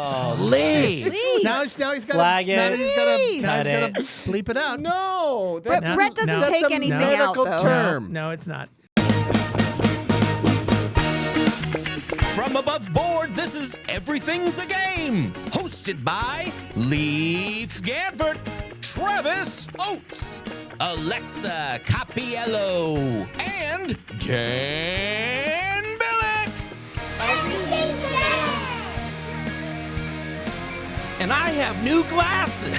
Oh, Leif. Now he's got to Flag it. now he's got Cut to it. bleep it out. No, Brett doesn't take anything out, medical though. term. No, it's not. From above board, this is Everything's a Game, hosted by Leif Gantvoort, Travis Oates, Alexa Cappiello, and Dan Billet. And I have new glasses.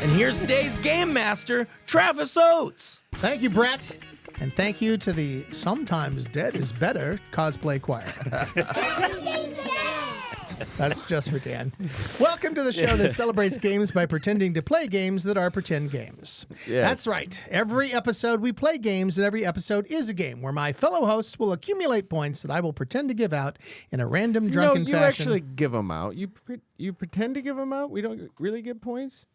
And here's today's game master, Travis Oates. Thank you, Brett. And thank you to the Sometimes Dead is Better cosplay choir. That's just for Dan. Welcome to the show that celebrates games by pretending to play games that are pretend games. Yes. That's right. Every episode we play games, and every episode is a game where my fellow hosts will accumulate points that I will pretend to give out in a random drunken you fashion. actually give them out. You pretend to give them out? We don't really get points?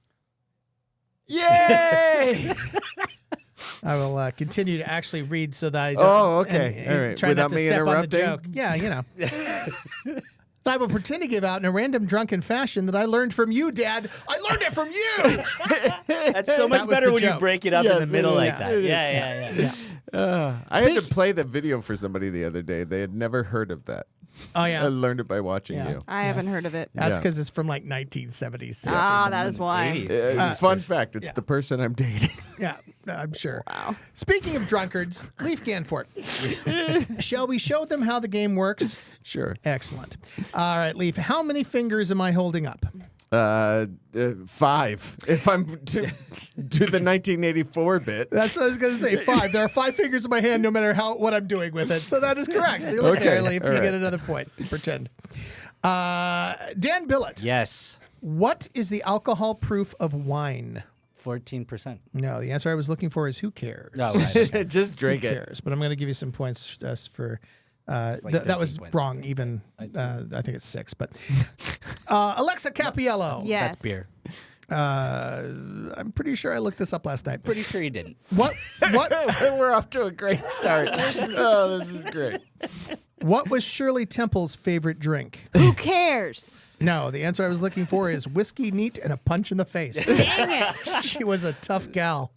Yay! I will continue to actually read so that I don't. Oh, okay. And All right. try Without not to me step on the interrupting? joke. Yeah, you know. I will pretend to give out in a random drunken fashion that I learned from you, Dad. I learned it from you. That's so much That was better the when you joke. break it up Yes, in the middle it like is. that. It is. Yeah. I had to play the video for somebody the other day. They had never heard of that. Oh, I yeah. learned it by watching Yeah. you. I haven't heard of it. That's Yeah. because it's from like 1976. or That something. is why. 80s. Fun fact, it's the person I'm dating. Yeah, I'm sure. Wow. Speaking of drunkards, Leif Gantvoort. Shall we show them how the game works? Sure. Excellent. All right, Leif, how many fingers am I holding up? 5. If I'm to the 1984 bit. That's what I was going to say. 5. There are 5 fingers in my hand, no matter what I'm doing with it. So that is correct. So you look Okay, there, Leif. all You right. get another point. Pretend. Dan Billet. Yes. What is the alcohol proof of wine? 14%. No, the answer I was looking for is who cares? Oh, right. Okay. Just drink Who it. cares? But I'm going to give you some points just for. like That was 13 points. wrong. Even I think it's 6. But Alexa Cappiello. Yes. That's beer. I'm pretty sure I looked this up last night. Pretty sure you didn't. What? We're off to a great start. This is great. What was Shirley Temple's favorite drink? Who cares? No, the answer I was looking for is whiskey neat and a punch in the face. Dang it. She was a tough gal.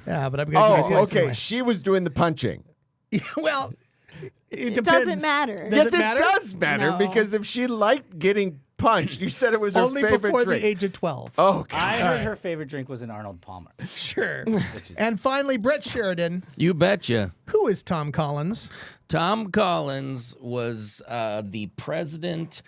Yeah, but I'm going to Oh, okay. She was doing the punching. Well, it It depends. doesn't matter. Does Yes, it matter? it does matter No. because if she liked getting punched, you said it was her Only favorite before drink. the age of 12. Oh, God. I heard her favorite drink was an Arnold Palmer. Sure. And finally, Brett Sheridan. You betcha. Who is Tom Collins? Tom Collins was the president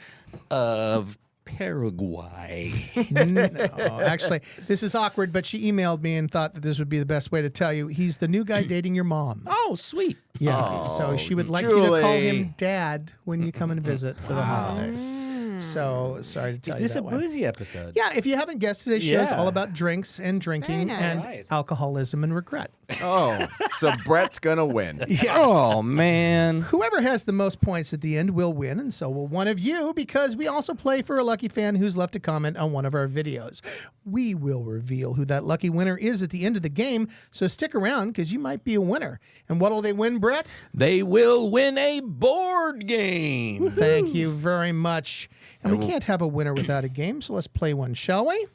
of Paraguay. No, actually, this is awkward, but she emailed me and thought that this would be the best way to tell you. He's the new guy dating your mom. Oh, sweet. Yeah, so she would like you to call Julie. him Dad when you come and visit for the holidays. So sorry to tell Is you this that a one. boozy episode? Yeah, if you haven't guessed, today's show is Yeah. all about drinks and drinking Very and nice. alcoholism and regret. Oh, so Brett's going to win. Yeah. Oh, man. Whoever has the most points at the end will win, and so will one of you, because we also play for a lucky fan who's left a comment on one of our videos. We will reveal who that lucky winner is at the end of the game, so stick around because you might be a winner. And what'll they win, Brett? They will win a board game. Thank you very much. And we can't have a winner without a game, so let's play one, shall we?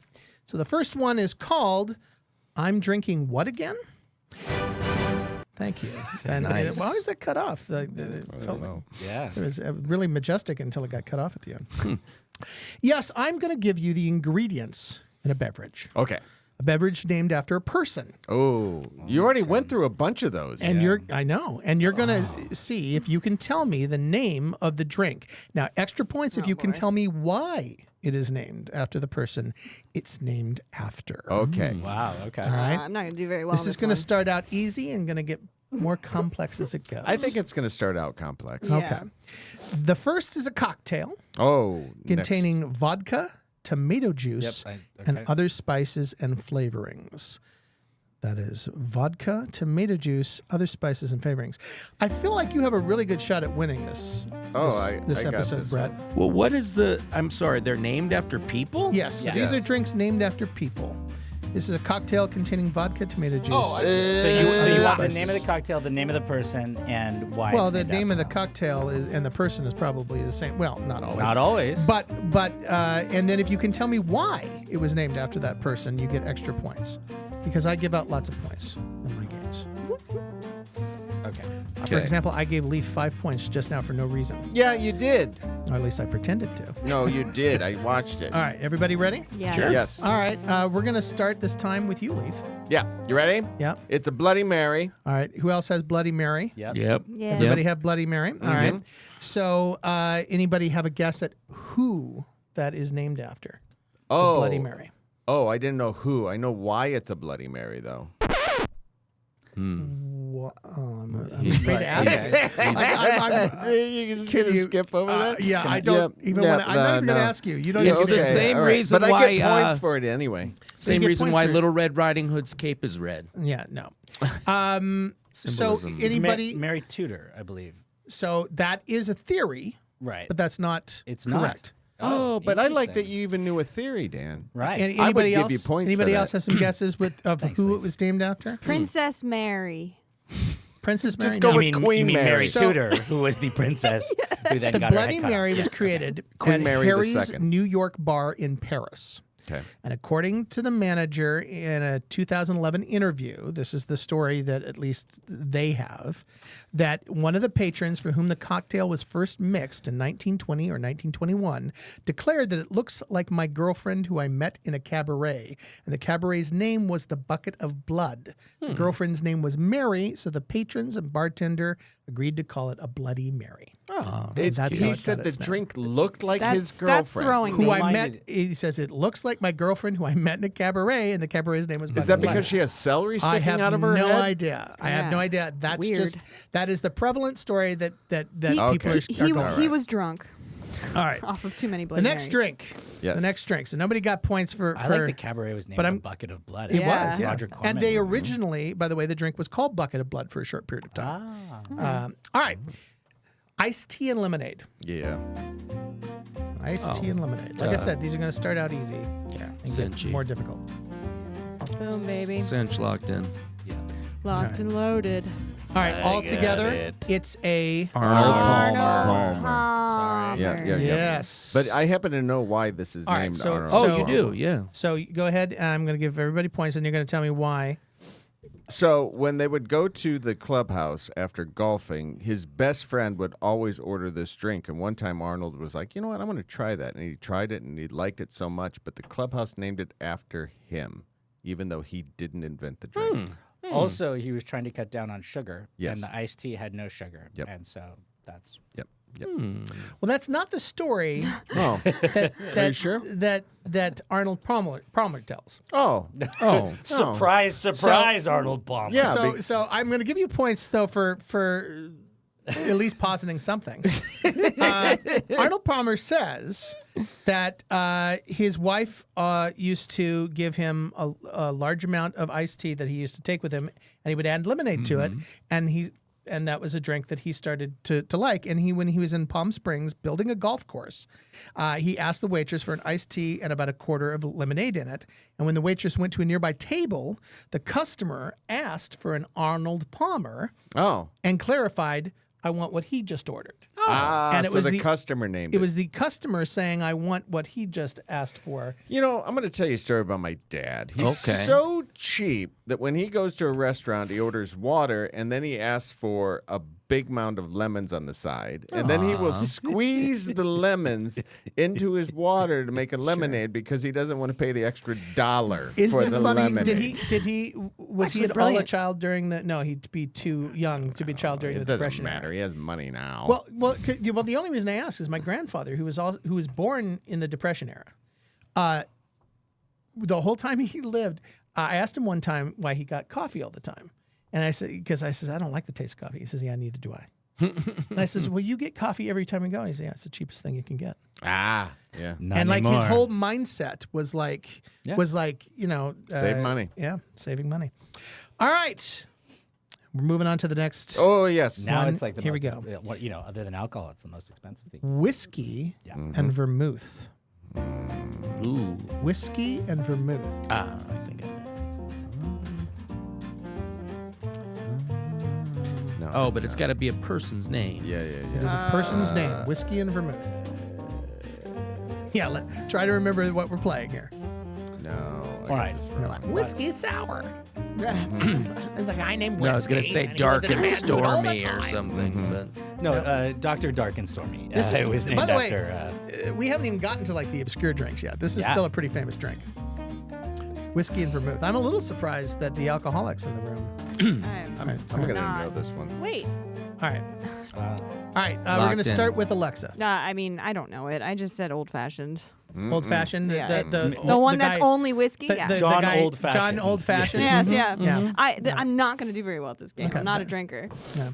So the first one is called I'm Drinking What Again? Thank you. And Nice. why was that cut off? It Yeah. was really majestic until it got cut off at the end. Yes, I'm going to give you the ingredients in a beverage. Okay. A beverage named after a person. Oh, you already went through a bunch of those. And I know. And you're going to see if you can tell me the name of the drink. Now, extra points if you can tell me why it is named after the person it's named after. Okay. Wow. Okay. All right. I'm not going to do very well. This is going to start out easy and going to get more complex as it goes. I think it's going to start out complex. Yeah. Okay. The first is a cocktail Oh. containing vodka, tomato juice, Yep, and okay. other spices and flavorings. That is vodka, tomato juice, other spices and flavorings. I feel like you have a really good shot at winning this. Oh, this I got episode, this. Brett. Well, what is the... I'm sorry, they're named after people? Yes, so Yeah. these are Yes. drinks named after people. This is a cocktail containing vodka, tomato juice. So you want the spices. name of the cocktail, the name of the person, and why? Well, it's the named name of after the them. cocktail and the person is probably the same. Well, not always. Not always. But and then if you can tell me why it was named after that person, you get extra points. Because I give out lots of points in my games. okay. For example, I gave Leif 5 points just now for no reason. Yeah, you did. Or at least I pretended to. No, you did. I watched it. All right, everybody ready? Yes. Yes. All right, we're going to start this time with you, Leif. Yeah. You ready? Yep. It's a Bloody Mary. All right, who else has Bloody Mary? Yep. Yep. Yes. Everybody have Bloody Mary? All right. So anybody have a guess at who that is named after? Oh. Bloody Mary. Oh, I didn't know who. I know why it's a Bloody Mary, though. I'm afraid to ask. You just Can gonna you skip over that? Yeah, I don't even want to. I'm not even going to ask you. You don't It's even the get same all right. reason but why, I get points for it anyway. Same get reason points why for it. Little Red Riding Hood's cape is red. Yeah, no. So Symbolism. anybody? Mary Tudor, I believe. So that is a theory, Right. but that's not It's correct. Oh, but I like that interesting. you even knew a theory, Dan. Right. And I would anybody give else? you points for Anybody that. else has some guesses of Thanks, who Leif. it was named after? Princess Mary. Princess Mary. go No. with Queen Mary. Mary So- Tudor, who was the princess who then The got her Bloody head cut Mary off. was Yes, okay. created Queen at Mary the Harry's Second. New York bar in Paris. Okay. And according to the manager in a 2011 interview, this is the story that at least they have, that one of the patrons for whom the cocktail was first mixed in 1920 or 1921 declared that it looks like my girlfriend who I met in a cabaret. And the cabaret's name was the Bucket of Blood. The girlfriend's name was Mary, so the patrons and bartender agreed to call it a Bloody Mary. Oh, that's how he it said got the its name. drink looked like his That's girlfriend. throwing Who me. I met, Reminded- he says, it looks like my girlfriend who I met in a cabaret, and the cabaret's name was Bucket Is that of Blood. because she has celery I sticking have out of her no head? idea. I have no Yeah. idea. That's Weird. that is the prevalent story that people Okay. are He going. was drunk All right. off of too many The Bloody next Marys. drink. Yes. The next drink. So nobody got points for. I like the cabaret was named but a I'm- bucket of blood. It Yeah. was, yeah. Roger Corman. And they originally, by the way, the drink was called Bucket of Blood for a short period of time. All right. Iced tea and lemonade. Yeah. Iced tea and lemonade. Like I said, these are going to start out easy. Yeah. And get Cinchy. more difficult. Boom, baby. Cinch locked in. Locked and loaded. All right. All together, it's a. Arnold Palmer. Palmer. Yeah. Yes. But I happen to know why this is All right, named so- Arnold. Oh, So- you do, yeah. So go ahead. I'm going to give everybody points, and you're going to tell me why. So when they would go to the clubhouse after golfing, his best friend would always order this drink. And one time Arnold was like, you know what, I'm going to try that. And he tried it, and he liked it so much. But the clubhouse named it after him, even though he didn't invent the drink. Also, he was trying to cut down on sugar, Yes. and the iced tea had no sugar. Yep. And so that's Yep. Well, that's not the story Oh. that you sure? that Arnold Palmer tells. Oh. Oh. surprise, Arnold Palmer. Yeah. So I'm going to give you points though for at least positing something. Arnold Palmer says that his wife used to give him a large amount of iced tea that he used to take with him, and he would add lemonade to it, and that was a drink that he started to like. And when he was in Palm Springs building a golf course, he asked the waitress for an iced tea and about a quarter of lemonade in it. And when the waitress went to a nearby table, the customer asked for an Arnold Palmer Oh. and clarified, "I want what he just ordered." And it so was the the- customer named it. It was the customer saying, "I want what he just asked for." You know, I'm going to tell you a story about my dad. He's Okay. so cheap that when he goes to a restaurant, he orders water, and then he asks for a big mound of lemons on the side. And then he will squeeze the lemons into his water to make a lemonade because he doesn't want to pay the extra $1 Isn't for it the funny? lemonade. Did he was he Actually at all a brilliant. child during the? No, he'd be too young to be a child during It the doesn't Depression matter. era. He has money now. Well, the only reason I ask is my grandfather, who was born in the Depression era. The whole time he lived, I asked him one time why he got coffee all the time, and I said I don't like the taste of coffee. He says, "Yeah, neither do I." And I says, "Well, you get coffee every time you go." He says, "Yeah, it's the cheapest thing you can get." yeah. Not And like his anymore. whole mindset was like Save money. Yeah, saving money. All right, we're moving on to the next Oh, yes. Now one. it's like the Here most, we go. What other than alcohol, it's the most expensive thing. Whiskey and vermouth. Ooh. Whiskey and vermouth. I think I know. Oh, but it's got to be a person's name. Yeah. It is a person's name. Whiskey and vermouth. Yeah, try to remember what we're playing here. No. All right. We're like, whiskey sour. There's a guy named Whiskey. No, I was going to say and he dark was in and a band all the stormy or time. something. But No, Dr. Dark and Stormy. This It is, was by named the way, after. we haven't even gotten to like the obscure drinks yet. This is Yeah. still a pretty famous drink. Whiskey and vermouth. I'm a little surprised that the alcoholics in the room. I'm I'm going to not. know this one. Wait. All right. All right. We're Locked going to in. start with Alexa. I mean, I don't know it. I just said old fashioned. Old fashioned. Yeah. The one guy- that's only whiskey? the- Yeah. the John guy- Old-Fashioned. John Old Fashioned. Yes, yeah. Yeah. I'm not going to do very well at this game. Okay. I'm not a drinker. Yeah.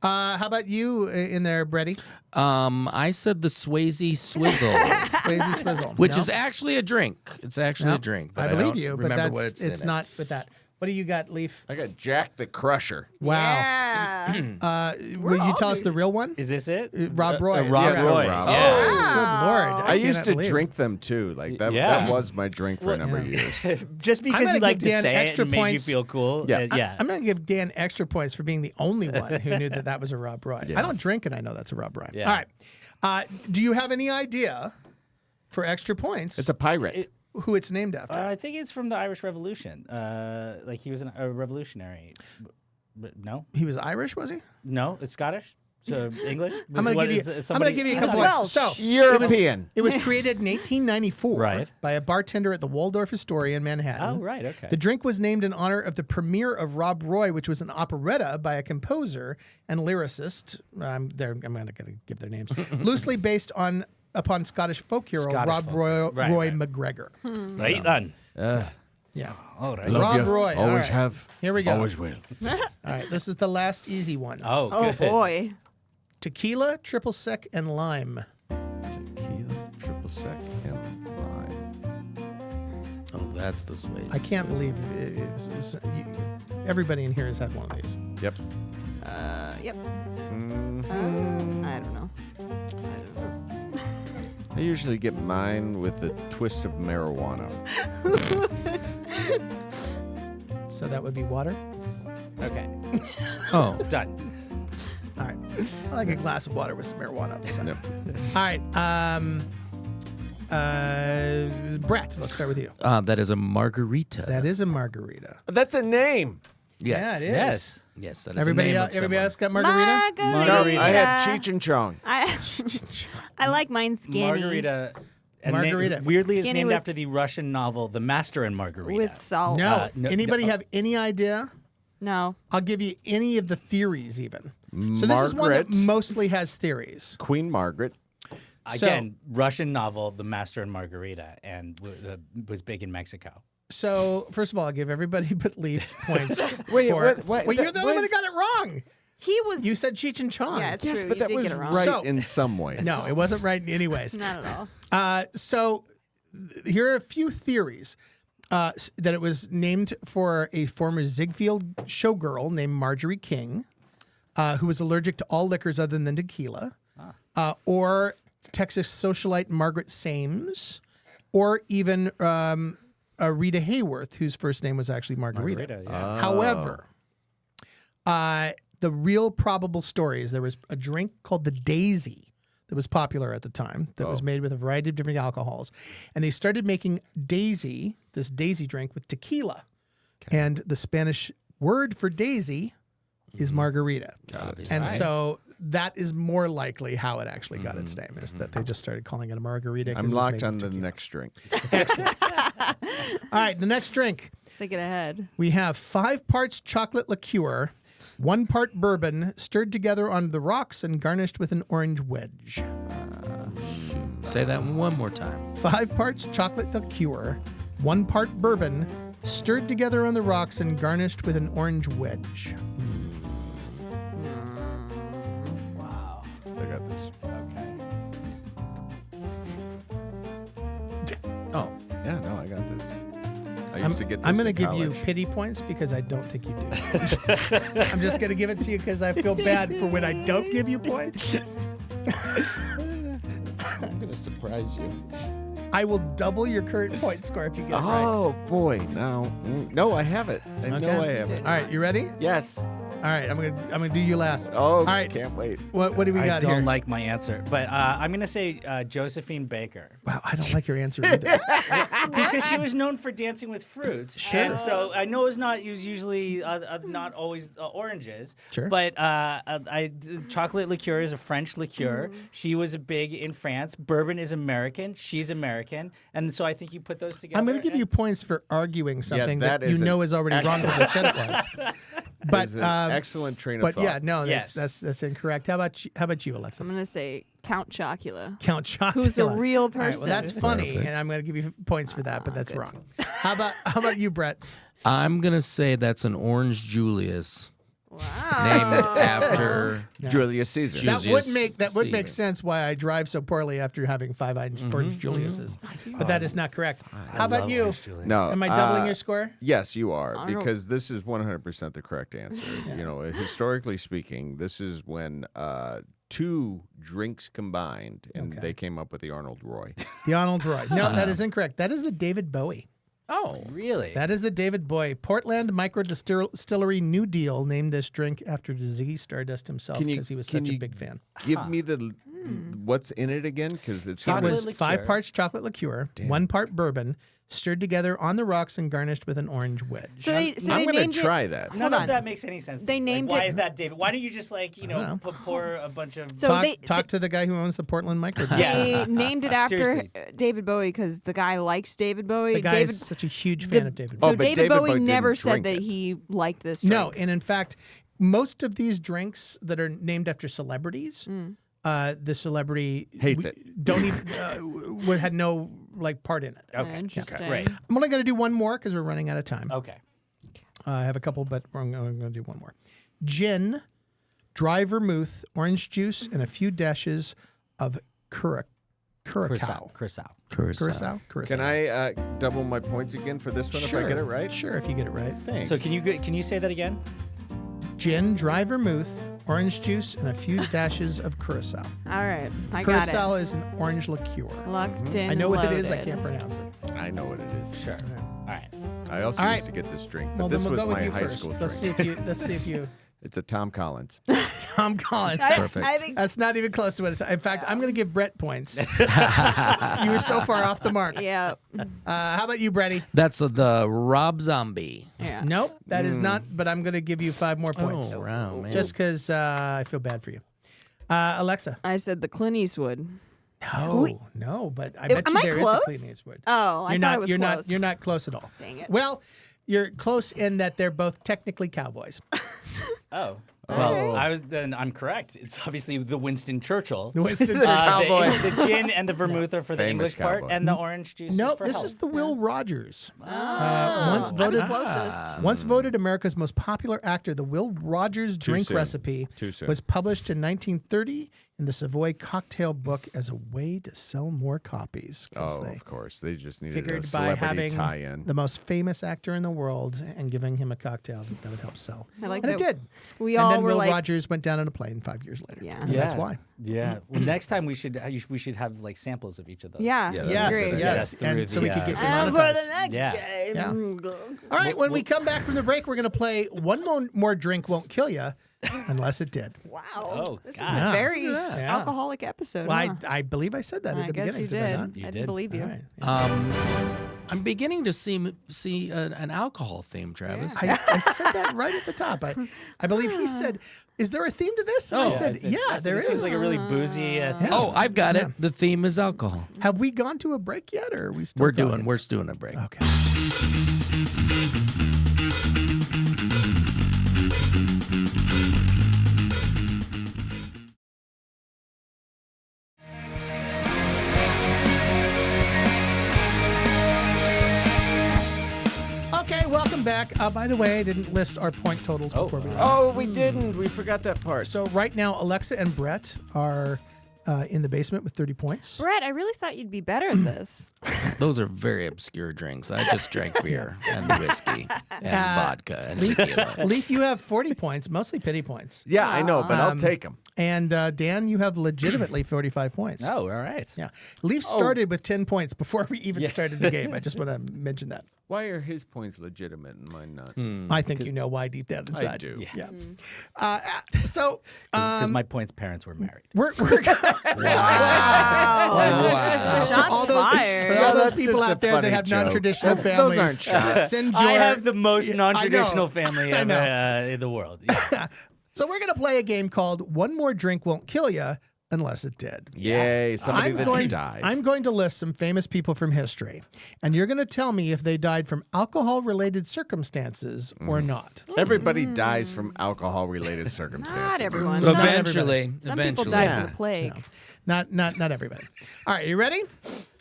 How about you in there, Brady? I said the Swayze Swizzle, Swayze Swizzle. which No? is actually a drink. It's actually No, a drink. But I believe don't you, but remember that's what it's in not it. with that. What do you got, Leaf? I got Jack the Crusher. Wow. Yeah. Will you all tell us doing- the real one? Is this it? Rob Roy. Rob Yeah, it's Roy. Rob. Yeah. Good Lord. I used cannot to believe. drink them too. Like that. Yeah. That was my drink for a number of years. Just I'm because gonna you like give to Dan say it extra and made you points. feel cool. Yeah. yeah. I'm going to give Dan extra points for being the only one who knew that was a Rob Roy. Yeah. I don't drink and I know that's a Rob Roy. Yeah. All right. Do you have any idea for extra points It's a pirate. who it's named after? I think it's from the Irish Revolution. Like he was a revolutionary. But no, He was Irish, was he? no, it's Scottish. So English. I'm going to give you. I'm going to give you a couple Welsh. points. So European. it was created in 1894 Right. by a bartender at the Waldorf Astoria in Manhattan. Oh, right. Okay. The drink was named in honor of the premiere of Rob Roy, which was an operetta by a composer and lyricist. I'm not going to give their names. Loosely based upon Scottish folk hero Scottish Rob folk. Roy, Right, Roy right. McGregor. Right then. Yeah. All right. Rob Roy. all Always right. have. Here we go. Always will. All right. This is the last easy one. Oh, Oh, good. boy. Tequila, triple sec, and lime. Tequila, triple sec, and lime. Oh, that's the Swayze. I can't believe everybody in here has had one of these. Yep. Yep. Mhm. I don't know. I usually get mine with a twist of marijuana. So that would be water. Okay. Oh, Done. All right. I like a glass of water with some marijuana on the side. No. All right. Brett, let's start with you. that is a margarita. That is a margarita. That's a name. Yes. Yeah, it is. Yes. Yes, that is Everybody, the name of everybody someone. else got margarita? Margarita. I had Cheech and Chong. I like mine skinny. Margarita. And Margarita. weirdly, it's Skinny named with- after the Russian novel *The Master and Margarita*. with salt. No. no, Anybody no. have any idea? No. I'll give you any of the theories, even. So this is one that Margaret. mostly has theories. Queen Margaret. Again, Russian novel *The Master and Margarita*, and was big in Mexico. So first of all, I'll give everybody but Leaf points. Wait, for what- Well, you're the only what- one that got it wrong. He was. You said Cheech and Chong. Yeah, it's Yes, true. but you that did was get it wrong. right So- in some ways. No, it wasn't right anyways. Not at all. So here are a few theories. That it was named for a former Ziegfeld showgirl named Marjorie King, who was allergic to all liquors other than tequila, or Texas socialite Margaret Sames, or even Rita Hayworth, whose first name was actually Margarita. Margarita, yeah. However, the real probable story is there was a drink called the Daisy that was popular at the time that was made with a variety of different alcohols. And they started making Daisy, this Daisy drink, with tequila. And the Spanish word for Daisy is margarita. And so that is more likely how it actually got its name, is that they just started calling it a margarita. 'cause I'm it was locked made on with the tequila. next drink. All right, the next drink. Thinking ahead. We have 5 parts chocolate liqueur, 1 part bourbon, stirred together on the rocks and garnished with an orange wedge. Say that one more time. 5 parts chocolate liqueur, 1 part bourbon, stirred together on the rocks and garnished with an orange wedge. Wow. I got this. Okay. Oh, yeah, no, I got this. I I'm used to get this going to in give you college. pity points because I don't think you do. I'm just going to give it to you because I feel bad for when I don't give you points. I'm going to surprise you. I will double your current point score if you get it right. Oh, boy. No. No, I have it. I know I have it. All right, you ready? Yes. All right, I'm gonna do you last. Oh, all right. can't wait. What do we I got don't here? like my answer, but I'm gonna say Josephine Baker Wow, I don't like your answer either. because she was known for dancing with fruits. Sure. And so I know it was usually not always oranges. Sure. But chocolate liqueur is a French liqueur. She was big in France. Bourbon is American. She's American, and so I think you put those together. I'm going to give you points for arguing something that that you is know an is already wrong because I said it was. But It's an excellent train of but thought. yeah, no, Yes. that's incorrect. How about you, Alexa? I'm gonna say Count Chocula. Count Chocula. Who's a real All right, person. well, that's funny, Perfect. and I'm going to give you points for that, but that's wrong. How about you, Brett? I'm gonna say that's an Orange Julius, Wow. named after Julius Caesar. Ju- That would make Caesar. sense why I drive so poorly after having 5 Orange Juliuses. But that is not correct. How about you? No. Am I doubling your score? Yes, you are, Honorable. because this is 100% the correct answer. You know, historically speaking, this is when 2 drinks combined, and they came up with the Arnold Roy. The Arnold Roy. No, that is incorrect. That is the David Bowie. Oh, really? That is the David Bowie. Portland Micro Distillery New Deal named this drink after Ziggy Stardust himself Can you- because he was can such a you big fan. Give me the what's in it again, because it's It Chocolate was liqueur. 5 parts chocolate liqueur, 1 part bourbon, stirred together on the rocks and garnished with an orange wedge. So they I'm going named to try that. None Hold of on. that makes any sense. to They me. named why it- is that David? Why don't you just know. pour a bunch of? So Talk to the guy who owns the Portland Micro Distillery. Yeah. They named it after Seriously. David Bowie because the guy likes David Bowie. The guy David, is such a huge fan of David so Bowie. Oh, but David, David Bowie Bowie never didn't said drink that it. he liked this drink. No, and in fact, most of these drinks that are named after celebrities, the celebrity Hates it. Don't even had no part in it. Okay. Interesting. Great. I'm only going to do one more because we're running out of time. Okay. I have a couple, but I'm going to do one more. Gin, dry vermouth, orange juice, and a few dashes of curacao. Curacao. Can I double my points again for this one if I get it right? Sure, if you get it right. Thanks. So can you say that again? Gin, dry vermouth, orange juice, and a few dashes of curacao. All right, I got Curacao is an orange liqueur. it. Locked in. I know what it is. I loaded. can't pronounce it. I know what it is. Sure. All right. I also All used right. to get this drink, but Well, this then we'll was go with my you high first. school Let's drink. see if you. It's a Tom Collins. Tom Collins. Perfect. I think. That's not even close to what it's. In fact, I'm going to give Brett points. You were so far off the mark. Yeah. How about you, Bretty? That's the Rob Zombie. Yeah. Nope, that is not. But I'm going to give you 5 more points. Oh, wow, man. Just because I feel bad for you. Alexa. I said the Clint Eastwood. No, but I bet Am you I there is close? a Clint Eastwood. Oh, I you're thought not. I was you're close. not. You're not close at all. Dang it. Well, you're close in that they're both technically cowboys. Oh. Well, I'm correct. It's obviously the Winston Churchill. The Winston Cowboy. The gin and the vermouth are for the Famous English part, cowboy. and the orange juice. No, is for this health. is the Will Rogers. Once I was voted closest. Once voted America's most popular actor, the Will Rogers drink soon. recipe Too soon. was published in 1930 in the Savoy Cocktail Book as a way to sell more copies. 'Cause Oh, they of course. They just needed a figured by celebrity having tie-in. the most famous actor in the world and giving him a cocktail that would help sell. I like and it that did. we and all then were Will like- Rogers went down on a plane 5 years later. Yeah. And that's why. Yeah. Well, next time we should have like samples of each of those. Yeah. Yeah, that's yes, great. yes. Through And so we could the, get And for demonetized. the next Yeah. game. Yeah. All right, when we come back from the break, we're going to play One More Drink Won't Kill You, unless it did. Wow. Oh, this is God. a very Yeah. alcoholic episode. Well, huh? I believe I said that at I the guess beginning. you did I did. not? I You didn't did. believe you. All right. I'm beginning to see an alcohol theme, Travis. I said that right at the top. I believe he said, "Is there a theme to this?" And I Oh. said, "Yeah, there It seems is." like a really boozy. thing. Oh, I've got it. The theme is alcohol. Have we gone to a break yet, or are we still? We're talking? doing a break. Okay. Okay, welcome back. By the way, I didn't list our point totals before we left. Oh, we didn't. We forgot that part. So right now, Alexa and Brett are in the basement with 30 points. Brett, I really thought you'd be better at this. Those are very obscure drinks. I just drank beer and whiskey and vodka and tequila. Leif, you have 40 points, mostly pity points. Yeah, I know, but I'll take them. And Dan, you have legitimately 45 points. Oh, all right. Yeah. Leif started with 10 points before we even started the game. I just want to mention that. Why are his points legitimate and mine not? I think you know why deep down inside. I do. Yeah. Mm. So Because my point's parents were married. we're Wow. Shots all those, fired. for all those That's people just out a there that funny have joke. non-traditional Those families, aren't shots. send your, I have the most Yeah, I non-traditional know. family I ever, know. in the world. Yeah. So we're going to play a game called One More Drink Won't Kill You Unless It Did. Yay, somebody that died. I'm going to list some famous people from history, and you're going to tell me if they died from alcohol-related circumstances or not. Everybody dies from alcohol-related circumstances. Not everyone. Not Eventually. Some people Eventually. die from the plague. Not everybody. All right, you ready?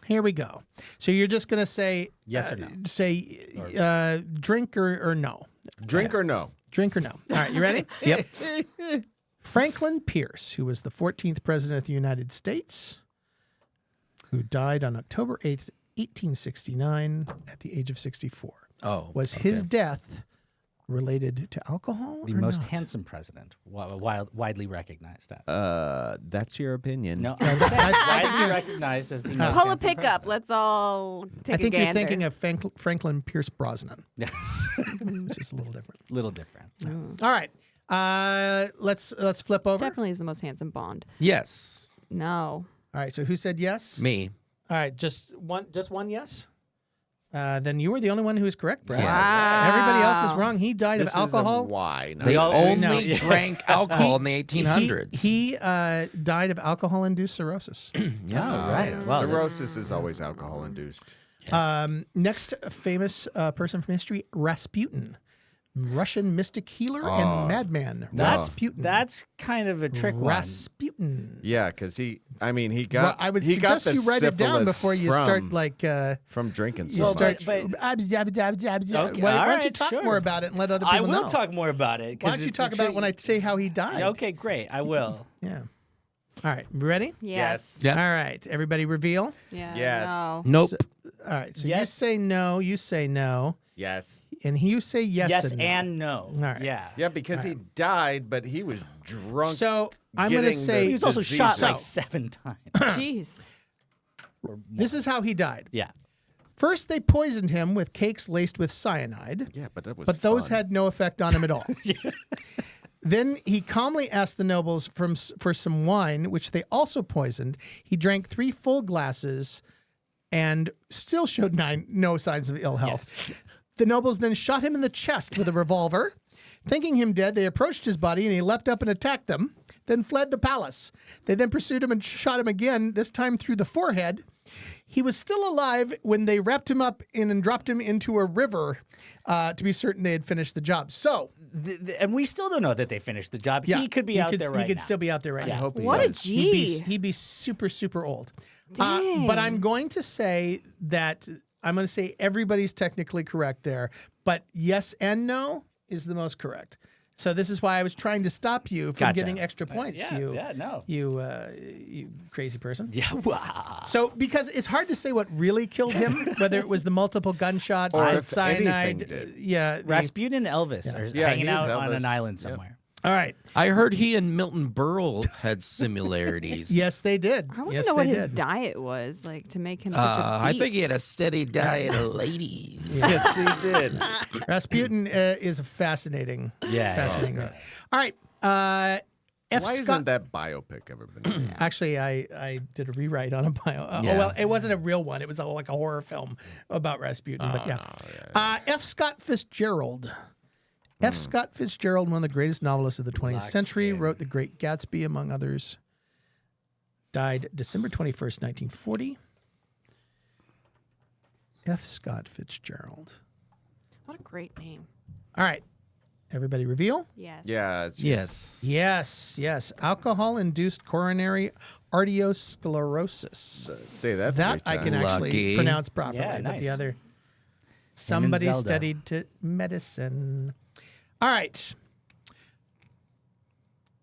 Here we go. So you're just going to say Yes or no? Say drink or no. Drink or no? Drink or no. All right, you ready? Yep. Franklin Pierce, who was the 14th president of the United States, who died on October 8th, 1869 at the age of 64. Oh. Was his death related to alcohol The or most not? handsome president, widely recognized as. That's your opinion. No, I think widely recognized as the most Pull a handsome pickup. president. Let's all take I think a you're gander. thinking of Franklin Pierce Brosnan, Yeah. which is a little different. Little different. All right, let's flip over. Definitely is the most handsome Bond. Yes. No. All right, so who said yes? Me. All right, just one yes. Then you were the only one who was correct, Brad. Wow. Everybody else is wrong. He died This of alcohol. is a why. not They a- all- only no. drank alcohol in the 1800s. He died of alcohol-induced cirrhosis. yeah. Oh, right. Well, Cirrhosis is always alcohol-induced. Next famous person from history, Rasputin. Russian mystic healer and madman. Rasputin. that's kind of a trick one. Rasputin. Yeah, because he Well, got. I would he got suggest the you write it down syphilis before you from, start like from drinking you so start. much. but- Why Okay, don't all you right, talk sure. more about it and let other I people will know? talk more about it. 'cause Why don't you it's talk a about it trick- when I say how he died? Okay, great. I will. Yeah. All right. You ready? Yes. Yeah. All right. Everybody reveal. Yeah. Yes. No. Nope. All right. So you Yes. say no. You say no. Yes. And you say yes, Yes and no. and no. All right. Yeah. Yeah, because he died, but he was drunk. So I'm going to getting say He was also shot diseases. like 7 times. Jeez. this is how he died. Yeah. First, they poisoned him with cakes laced with cyanide, Yeah, but that was. but those fun. had no effect on him at all. Then he calmly asked the nobles for some wine, which they also poisoned. He drank 3 full glasses and still showed no signs of ill health. The nobles then shot him in the chest with a revolver. Thinking him dead, they approached his body and he leapt up and attacked them, then fled the palace. They then pursued him and shot him again, this time through the forehead. He was still alive when they wrapped him up in and dropped him into a river to be certain they had finished the job. So, And we still don't know that they finished the job. yeah, He could be out there right He could now. still be out there right now. I hope he What a does. G. He'd be super, super old. Dang. But I'm going to say that everybody's technically correct there, but yes and no is the most correct. So this is why I was trying to stop you from Gotcha. getting extra points. no. You crazy person. Yeah. Wow. So because it's hard to say what really killed him, whether it was the multiple gunshots, Or the if cyanide. anything did. Yeah. Rasputin and Elvis are Yeah, hanging he's out on Elvis. an island Yep. somewhere. All right. I heard he and Milton Berle had similarities. Yes, they did. I want yes, to know they what his did. diet was like to make him such a I beast. think he had a steady diet of ladies. Yes, he did. Rasputin is a fascinating, Yeah. fascinating man. All right. F. Why Scott. hasn't that biopic ever been made? Actually, I did a rewrite on a bio. Yeah. Oh, well, it wasn't a real one. It was like a horror film about Rasputin. But yeah. F. Scott Fitzgerald. F. Scott Fitzgerald, one of the greatest novelists of the 20th century, wrote The Great Gatsby, among others. Died December 21st, 1940. F. Scott Fitzgerald. What a great name. All right. Everybody reveal? Yes. Yeah. It's Yes. Yes. Alcohol-induced coronary arteriosclerosis. Say that. That 3 I can times. actually Lucky. pronounce properly, Yeah, but nice. the other somebody Zelda. studied to medicine. All right.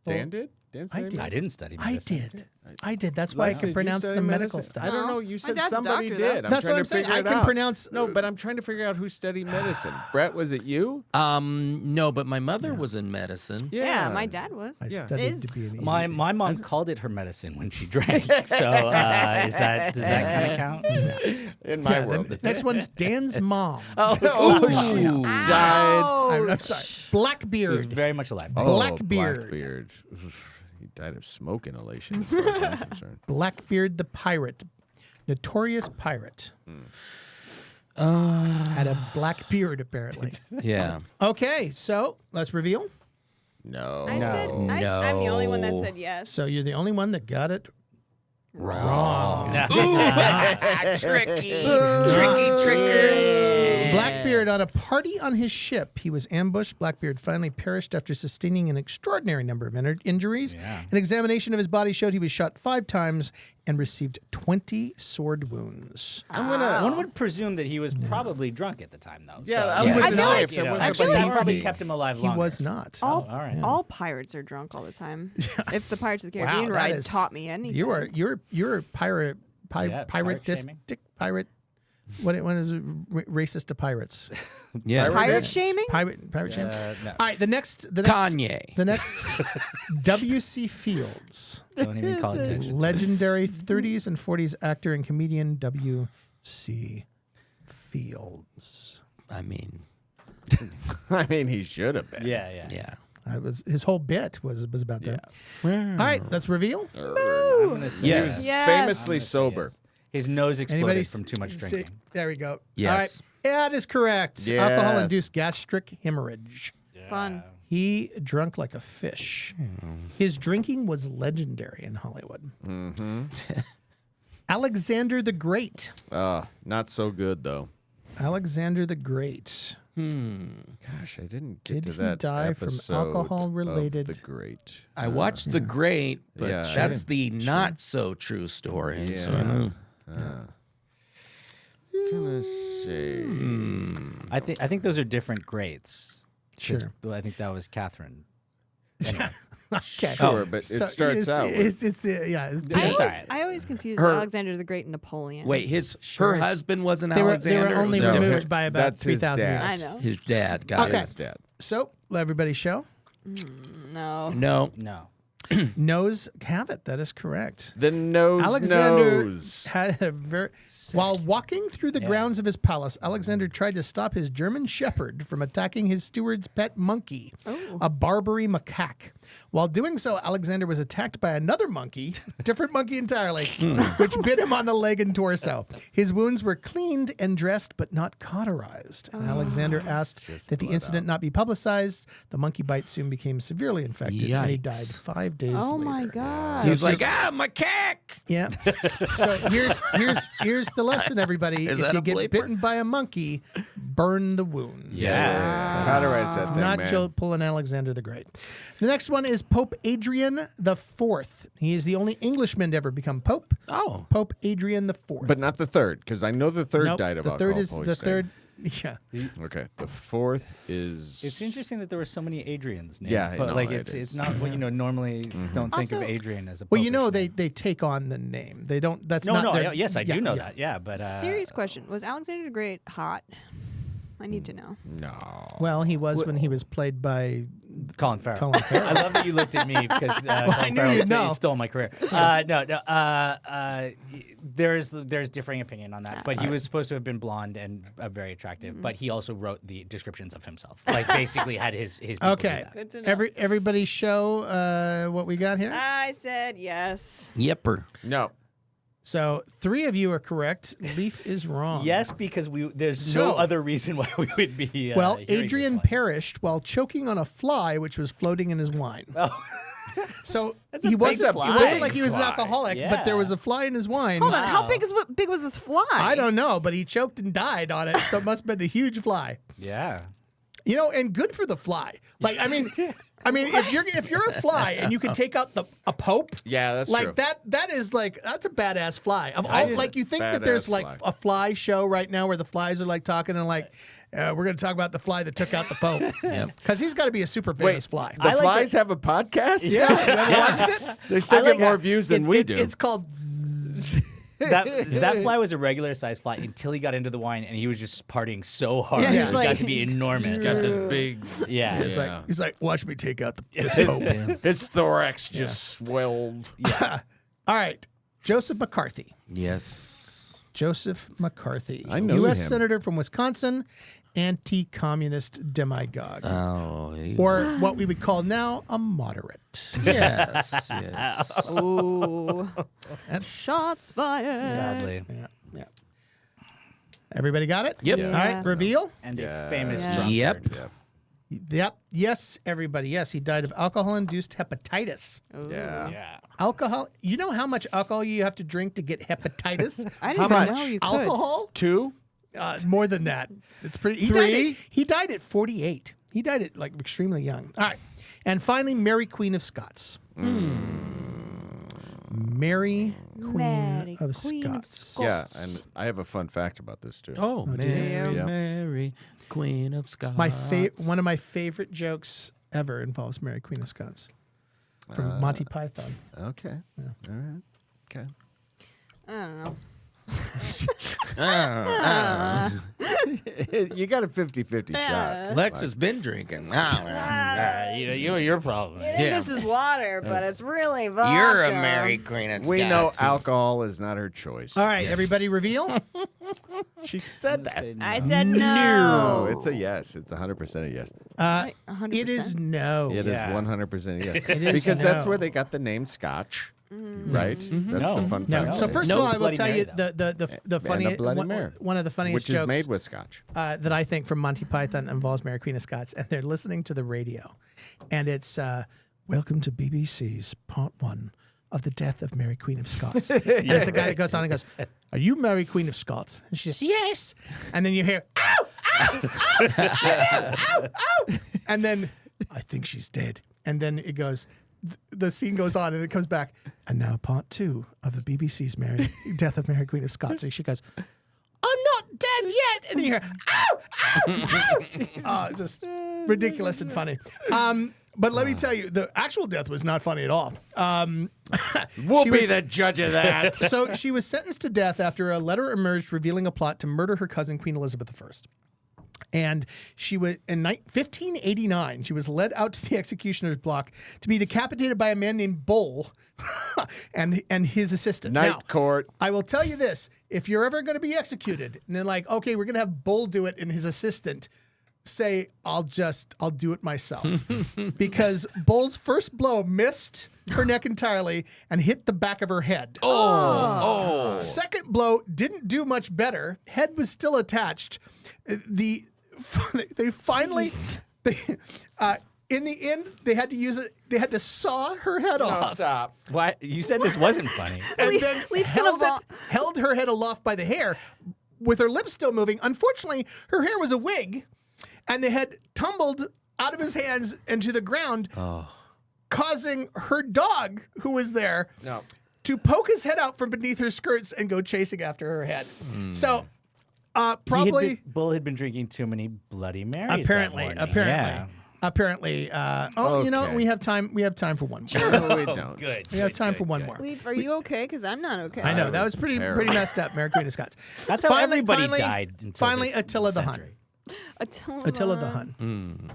Dan did. Dan I said did. I didn't study I medicine. did. I did. That's why I Lex, can did you pronounce study the medical medicine? stuff. I don't No. know. You My said dad's a somebody doctor, though. did. I'm That's trying what I'm to saying. figure I it can out. pronounce. No, but I'm trying to figure out who studied medicine. Brett, was it you? No, but my mother was in medicine. Yeah, my dad was. I Yeah. studied Is- to be an My EMT. mom called it her medicine when she drank. So does that kind of count? In my Yeah, world. the next one's Dan's mom. Ooh. died. I'm sorry. He was Blackbeard. very much alive. Blackbeard. Blackbeard. He died of smoke inhalation, as far as I'm concerned. Blackbeard the pirate. Notorious pirate. Had a black beard, apparently. Yeah. Okay, so let's reveal. No. I said, I'm the only one that said yes. So you're the only one that got it Wrong. wrong. Tricky. Tricker. Blackbeard on a party on his ship. He was ambushed. Blackbeard finally perished after sustaining an extraordinary number of injuries. Yeah. An examination of his body showed he was shot 5 times and received 20 sword wounds. One would presume that he was probably drunk at the time, though. Yeah, So, I was was not. like, you know, Actually, that he- probably he- kept him alive He longer. was not. all, all right. all pirates are drunk all the time. If the Pirates of the Caribbean that ride is- taught me anything. You're a pirate Yeah, pirate shaming. pirate. What is racist to pirates? Yeah. Pirate shaming? Pirate shaming. No. All right, the next Kanye. The next W.C. Fields, Don't even call attention. legendary 30s and 40s actor and comedian W.C. Fields. I mean, I mean, he should have been. Yeah. yeah. That was his whole bit was about that. All right, let's reveal. I'm gonna say Yes. Yes. Famously sober. His nose exploded Anybody from too much say- drinking. There we go. Yes. All right, that is correct. Yes. Alcohol-induced gastric hemorrhage. Fun. He drunk like a fish. His drinking was legendary in Hollywood. Alexander the Great. Not so good, though. Alexander the Great. Gosh, I didn't get Did to he that die from episode alcohol-related- of The Great. I watched The Great, but Yeah, that's the not so true story. So I know. Gonna say I think those are different grades. 'Cause Sure. I think that was Catherine. Okay. sure, but it starts out with I always confused Her- Alexander the Great and Napoleon. Wait, her husband wasn't They were Alexander? only Or was it removed different? by about That's his 3,000 dad. years. I know. His dad. Got Okay. it. his dad. So, let everybody show. No. No. No. Nose have it. That is correct. The nose Alexander nose. had a very. While walking through the grounds of his palace, Alexander tried to stop his German shepherd from attacking his steward's pet monkey, a Barbary macaque. While doing so, Alexander was attacked by another monkey, different monkey entirely, which bit him on the leg and torso. His wounds were cleaned and dressed, but not cauterized. And Alexander asked that the incident not be publicized. The monkey bite soon became severely infected, and he Yikes. died 5 days Oh later. my God. He's like, my cack. Yeah. So here's the lesson, everybody. Is If that you a get bleeper? bitten by a monkey, burn the wound. Cauterize that thing, Not man. Joe pulling Alexander the Great. The next one is Pope Adrian IV. He is the only Englishman to ever become Pope. Oh. Pope Adrian IV. But not the third, because I know the third Nope, died of the alcohol third is poisoning. the third. Yeah. Okay, the fourth is. It's interesting that there were so many Adrians named. Yeah, I but know, like it it's is. not what normally don't think Also- of Adrian as a. Well, you know popish they name. take on the name. They don't. That's No, not. no. their, Yes, I do know yeah. that. Yeah, but Serious question. Was Alexander the Great hot? I need to know. No. Well, he was when he was played by Colin Farrell. Colin Farrell. I love that you looked at me because I Colin knew Farrell you'd know. stole my career. There's differing opinion on that, but he was supposed to have been blonde and very attractive. But he also wrote the descriptions of himself, like basically had his people Okay. do that. Good to know. Everybody show what we got here. I said yes. Yepper. No. So 3 of you are correct. Leaf is wrong. Yes, because there's So- no other reason why we would be. Well, hearing this Adrian one. perished while choking on a fly which was floating in his wine. Oh. So a he big wasn't. It fly. wasn't like he was an Fly. alcoholic, but there was a fly in his wine. Hold on. How Wow. big was this fly? I don't know, but he choked and died on it, so it must have been a huge fly. Yeah. And good for the fly. Like, I mean, if you're a fly and you can take out a pope, Yeah, that's like true. that's a badass fly. Of all, like you think that there's badass like fly. a fly show right now where the flies are like talking and like. We're going to talk about the fly that took out the Pope. Because he's got to be a super famous fly. The flies have a podcast? Yeah. You ever watched it? They still I like get more that. views than we do. It's called. That fly was a regular sized fly until he got into the wine, and he was just partying so hard. Yeah, It he's got like- to be enormous. Got this big. Yeah. He's like, watch me take out this Pope. His thorax just swelled. All right. Joseph McCarthy. Yes. Joseph McCarthy. I know U.S. him. Senator from Wisconsin, anti-communist demagogue. Oh, Or what we would call now a moderate. yes, yes. Ooh. That's Shots fired. Sadly. yeah. Everybody got it? Yep. All Yeah. right, reveal. And Yeah. a famous Yeah. drunkard. Yep. Yep. Yes, everybody. Yes, he died of alcohol-induced hepatitis. Yeah. Yeah. Alcohol. You know how much alcohol you have to drink to get hepatitis? I didn't how even much know you could. alcohol? 2? More than that. It's pretty. He died at 48. He died at like extremely young. All right. And finally, Mary Queen of Scots. Mary Queen Mary of Queen of Scots. Yeah, and I have a fun fact about this too. Oh, Mary, Yeah. Mary, Queen of Scots. One of my favorite jokes ever involves Mary Queen of Scots from Monty Python. Okay. All right. Okay. I don't know. You got a 50-50 shot. Lex has been drinking. Your problem. Yeah. This is water, but it's really vodka. You're a Mary Queen of Scots. We know alcohol is not her choice. All right, everybody reveal. She said that. I said No, no. it's a yes. It's 100% a yes. 100%. It is no. It is Yeah. 100% yes. is Because that's no. where they got the name Scotch, right? That's No. the fun No. fact. So first No of all, I will Bloody tell Mary, you though. the funniest Bloody Mary. one of the funniest which jokes is made with Scotch. that I think from Monty Python involves Mary Queen of Scots, and they're listening to the radio, and it's welcome to BBC's Part 1 of the death of Mary Queen of Scots. And it's a guy that goes on and goes, "Are you Mary Queen of Scots?" And she says, "Yes." And then you hear, "Ow, ow, ow, ow, ow, ow," and then I think she's dead. And then it goes. The scene goes on and it comes back. And now part 2 of the BBC's death of Mary Queen of Scots. And she goes, "I'm not dead yet." And then you hear, "Ow, ow, ow." Oh, it's just ridiculous and funny. But let me tell you, the actual death was not funny at all. We'll she be was- the judge of that. So she was sentenced to death after a letter emerged revealing a plot to murder her cousin, Queen Elizabeth I. And she was in 1589. She was led out to the executioner's block to be decapitated by a man named Bull and his assistant. Night Now, court. I will tell you this: if you're ever going to be executed, and then like, okay, we're going to have Bull do it, and his assistant say, I'll do it myself," because Bull's first blow missed her neck entirely and hit the back of her head. Second blow didn't do much better. Head was still attached. They finally, in the end, they had to use it. They had to saw her head off. Stop. Why? You said this wasn't funny. And then Leif's gonna held her head aloft by the hair with her lips still moving. Unfortunately, her hair was a wig, and the head tumbled out of his hands into the ground, causing her dog, who was there, to poke his head out from beneath her skirts and go chasing after her head. So, probably, Bull had been drinking too many Bloody Marys. apparently. Yeah. You know, Okay. we have time. We have time for one more. No, we don't. Good. We have time for one more. Leif, are you okay? Because I'm not okay. I know that That was was pretty terrible. messed up, Mary Queen of Scots. That's how everybody died. Until Finally, this Attila the Hun. century. Attila the Hun.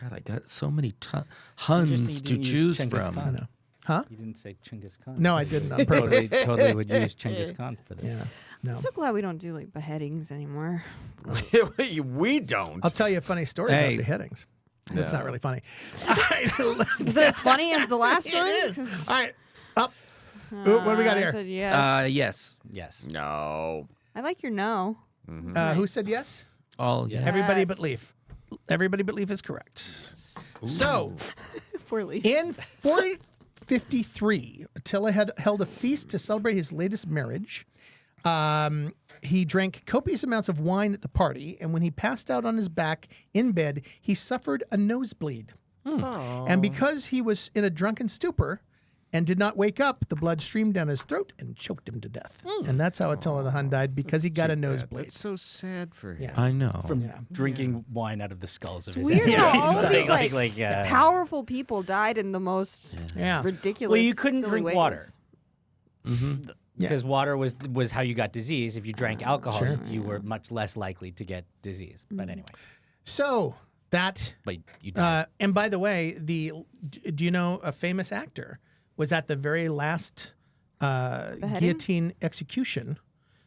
God, I got so many Interesting Huns you to didn't use choose Genghis from. Khan. I know. Huh? You didn't say Genghis Khan. No, I didn't on purpose. totally would use Genghis Khan for this. Yeah. No. I'm so glad we don't do like beheadings anymore. We don't. I'll tell you a funny story Hey. about beheadings. It's No. not really funny. Is it as funny as the last one? It is. All right. Up. What do we got I here? said yes. Yes. Yes. No. I like your no. Who said yes? All yes. Everybody Yes. but Leif. Everybody but Leif is correct. So, Poor Leif. in 453, Attila had held a feast to celebrate his latest marriage. He drank copious amounts of wine at the party, and when he passed out on his back in bed, he suffered a nosebleed. And because he was in a drunken stupor and did not wake up, the blood streamed down his throat and choked him to death. And that's how Attila the Hun died, because he got a nosebleed. That's so sad for him. Yeah. I know. From drinking wine out of the skulls of his Weird enemies. how all of these Like, powerful people died in the most Yeah. ridiculous. Well, you couldn't silly drink ways. water. Yeah. Because water was how you got disease. If you drank alcohol, Sure. you were much less likely to get disease. But anyway, So that, but you died. and by the way, do you know a famous actor was at the very last Beheading? guillotine execution?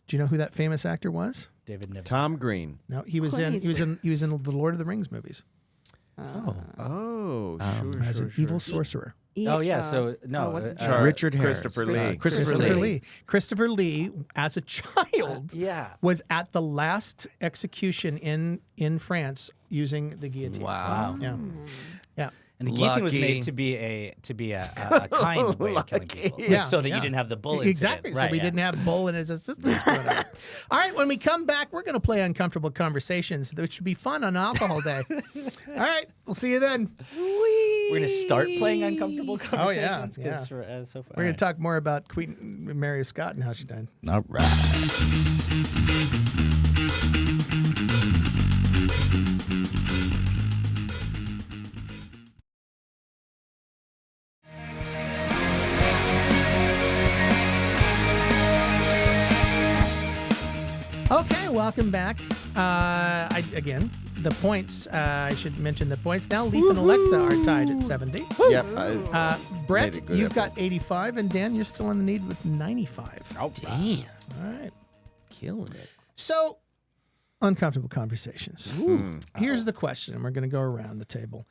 Do you know who that famous actor was? David Niven. Tom Green. No, he was Clint he was in the Lord of the Rings movies Oh, sure, as an evil sorcerer. Oh yeah, so no, what's his Char- Richard Harris. Christopher Lee. Christopher Lee. Christopher Lee, as a child, yeah. was at the last execution in France using the guillotine. Wow. Yeah, yeah. And the guillotine was Lucky. made to be a kind way of killing people, Yeah, so that yeah. you didn't have the bull Exactly. incident. So Right, we yeah. didn't have Bull and his assistants doing it. All right. When we come back, we're going to play Uncomfortable Conversations, which should be fun on Alcohol Day. All right. We'll see you then. We're gonna start playing uncomfortable Oh, yeah, conversations. 'Cause for, so far, We're going to talk more about Queen Mary Scott and how she died. All right. Okay. Welcome back. Again, the points. I should mention the points. Now, Leif and Alexa are tied at 70. Yep. Brett, Made a good you've effort. got 85, and Dan, you're still in the lead with 95. Damn. All right. Killing it. So, uncomfortable conversations. Here's the question, and we're going to go around the table.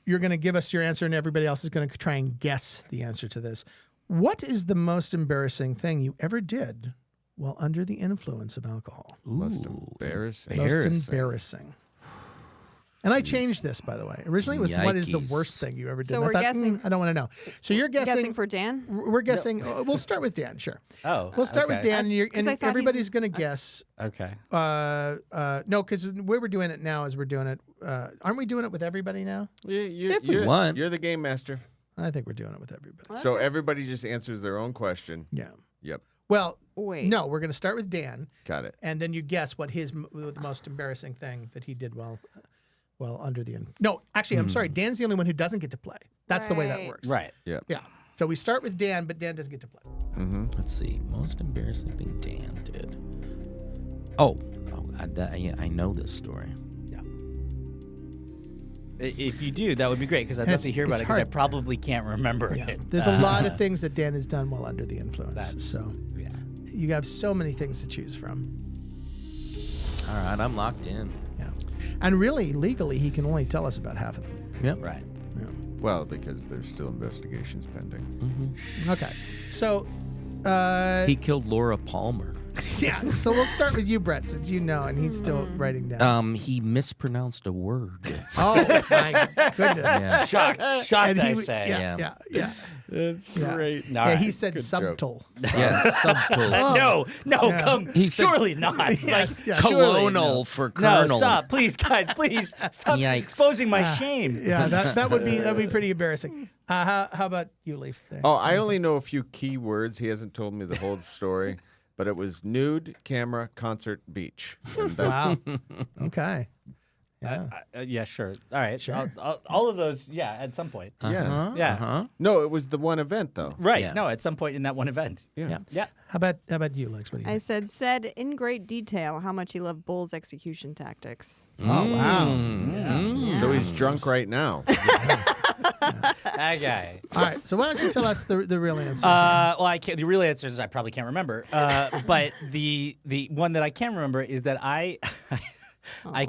You're going to give us your answer, and everybody else is going to try and guess the answer to this. What is the most embarrassing thing you ever did while under the influence of alcohol? Most embarrassing. Most embarrassing. And I changed this, by the way. Originally, it was what is the Yikes. worst thing you ever did? So And I we're thought, guessing- I don't want to know. So you're Guessing for Dan. We're guessing. We'll start with Dan. Sure. Oh, We'll start with okay. Dan, and, I thought everybody's going to guess. Okay. No, because the way we're doing it now is we're doing it. Aren't we doing it with everybody now? If we want. You're the game master. I think we're doing it with everybody. So everybody just answers their own question. Yeah. Yep. Well, Wait. no, we're going to start with Dan, Got it. and then you guess what the most embarrassing thing that he did while under the. No, actually, I'm sorry. Dan's the only one who doesn't get to play. That's the way that Right. works. Right. Yep. Yeah. So we start with Dan, but Dan doesn't get to play. Let's see. Most embarrassing thing Dan did. I know this story. Yeah. If you do, that would be great because I'd And love to hear about it's it because I hard. probably can't remember Yeah. it. There's a lot of things that Dan has done while under the influence. That's- So Yeah. you have so many things to choose from. All right, I'm locked in. Yeah. And really, legally, he can only tell us about half of them. Yep. Right. Yeah. Well, because there's still investigations pending. Okay. So, He killed Laura Palmer. yeah. So we'll start with you, Brett, since you know, and he's still writing down. He mispronounced a word. Oh my goodness. Yeah. Shocked, And I he, say. yeah. That's Yeah. great. All Yeah, right. he said Good subtle. Yeah, subtle. No, Yeah. come. He said- surely not. Yes, Like, yeah. surely Colonel no. for No, colonel. stop, please, guys, please stop Yikes. exposing my shame. Yeah, that would be pretty embarrassing. How about you, Leif? There. Oh, I only know a few key words. He hasn't told me the whole story, but it was nude, camera, concert, beach. And that's Wow. Okay. Yeah. Yeah, sure. All right. Sure. All of those, yeah, at some point. Yeah. Yeah. Uh-huh. No, it was the one event though. Right. Yeah. No, at some point in that one event. Yeah. Yeah. How about you, Lex? What do you I think? said in great detail how much he loved Bull's execution tactics. Oh, wow. So he's drunk right now. That guy. All right. So why don't you tell us the real answer? Well, I can't. The real answer is I probably can't remember. But the one that I can remember is that I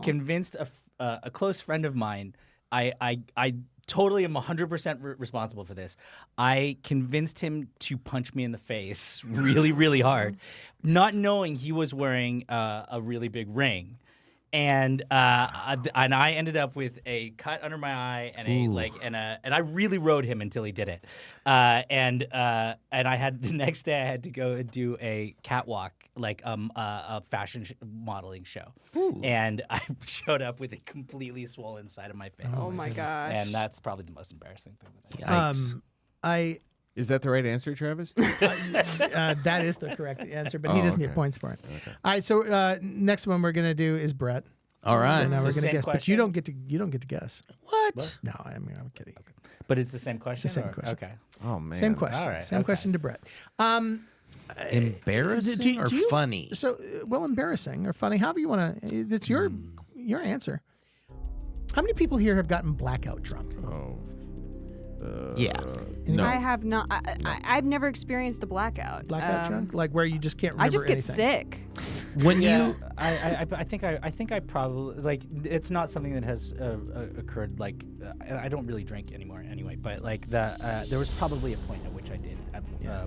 convinced a close friend of mine. I totally am 100% responsible for this. I convinced him to punch me in the face really, really hard, not knowing he was wearing a really big ring. and I ended up with a cut under my eye and and I really rode him until he did it. And I had the next day I had to go and do a catwalk, like a fashion modeling show. Ooh. And I showed up with a completely swollen side of my face. Oh my gosh. And that's probably the most embarrassing thing that I Yikes. Is that the right answer, Travis? That is the correct answer, but he doesn't get points for it. Okay. All right, so next one we're gonna do is Brett. All right. So now It's we're the gonna same guess, but question? you don't get to guess. What? No, I'm kidding. But it's the same question? same or- question. Okay. Oh man. Same question. All right, Same okay. question to Brett. Embarrassing or you- funny? So, well, embarrassing or funny, however you want to. It's your answer. How many people here have gotten blackout drunk? Oh. Yeah. No. I have not. I've never experienced a blackout. Blackout drunk, like where you just can't remember I just get anything. sick. When Yeah, you I think I probably like it's not something that has occurred like I don't really drink anymore anyway, but like there was probably a point at which I did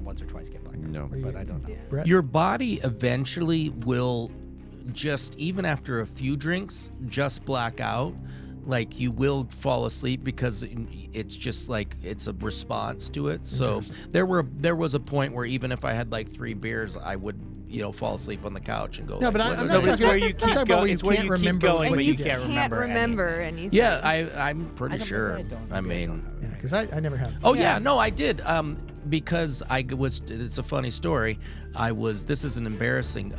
once or twice get blacked. No. But I don't know. Brett? Your body eventually will just, even after a few drinks, just black out. Like you will fall asleep because it's just like it's a response to it. So there was a point where even if I had like 3 beers, I would fall asleep on the couch and go. No, like, but "What I'm did not I do?" But it's talking where about- you I'm keep talking about going. where you It's where can't you keep remember going what when you you did. can't Can't remember anything. Yeah, I'm pretty I sure. don't I maybe mean, Yeah, because I never have. oh yeah, no, I did. Because it's a funny story. This isn't embarrassing.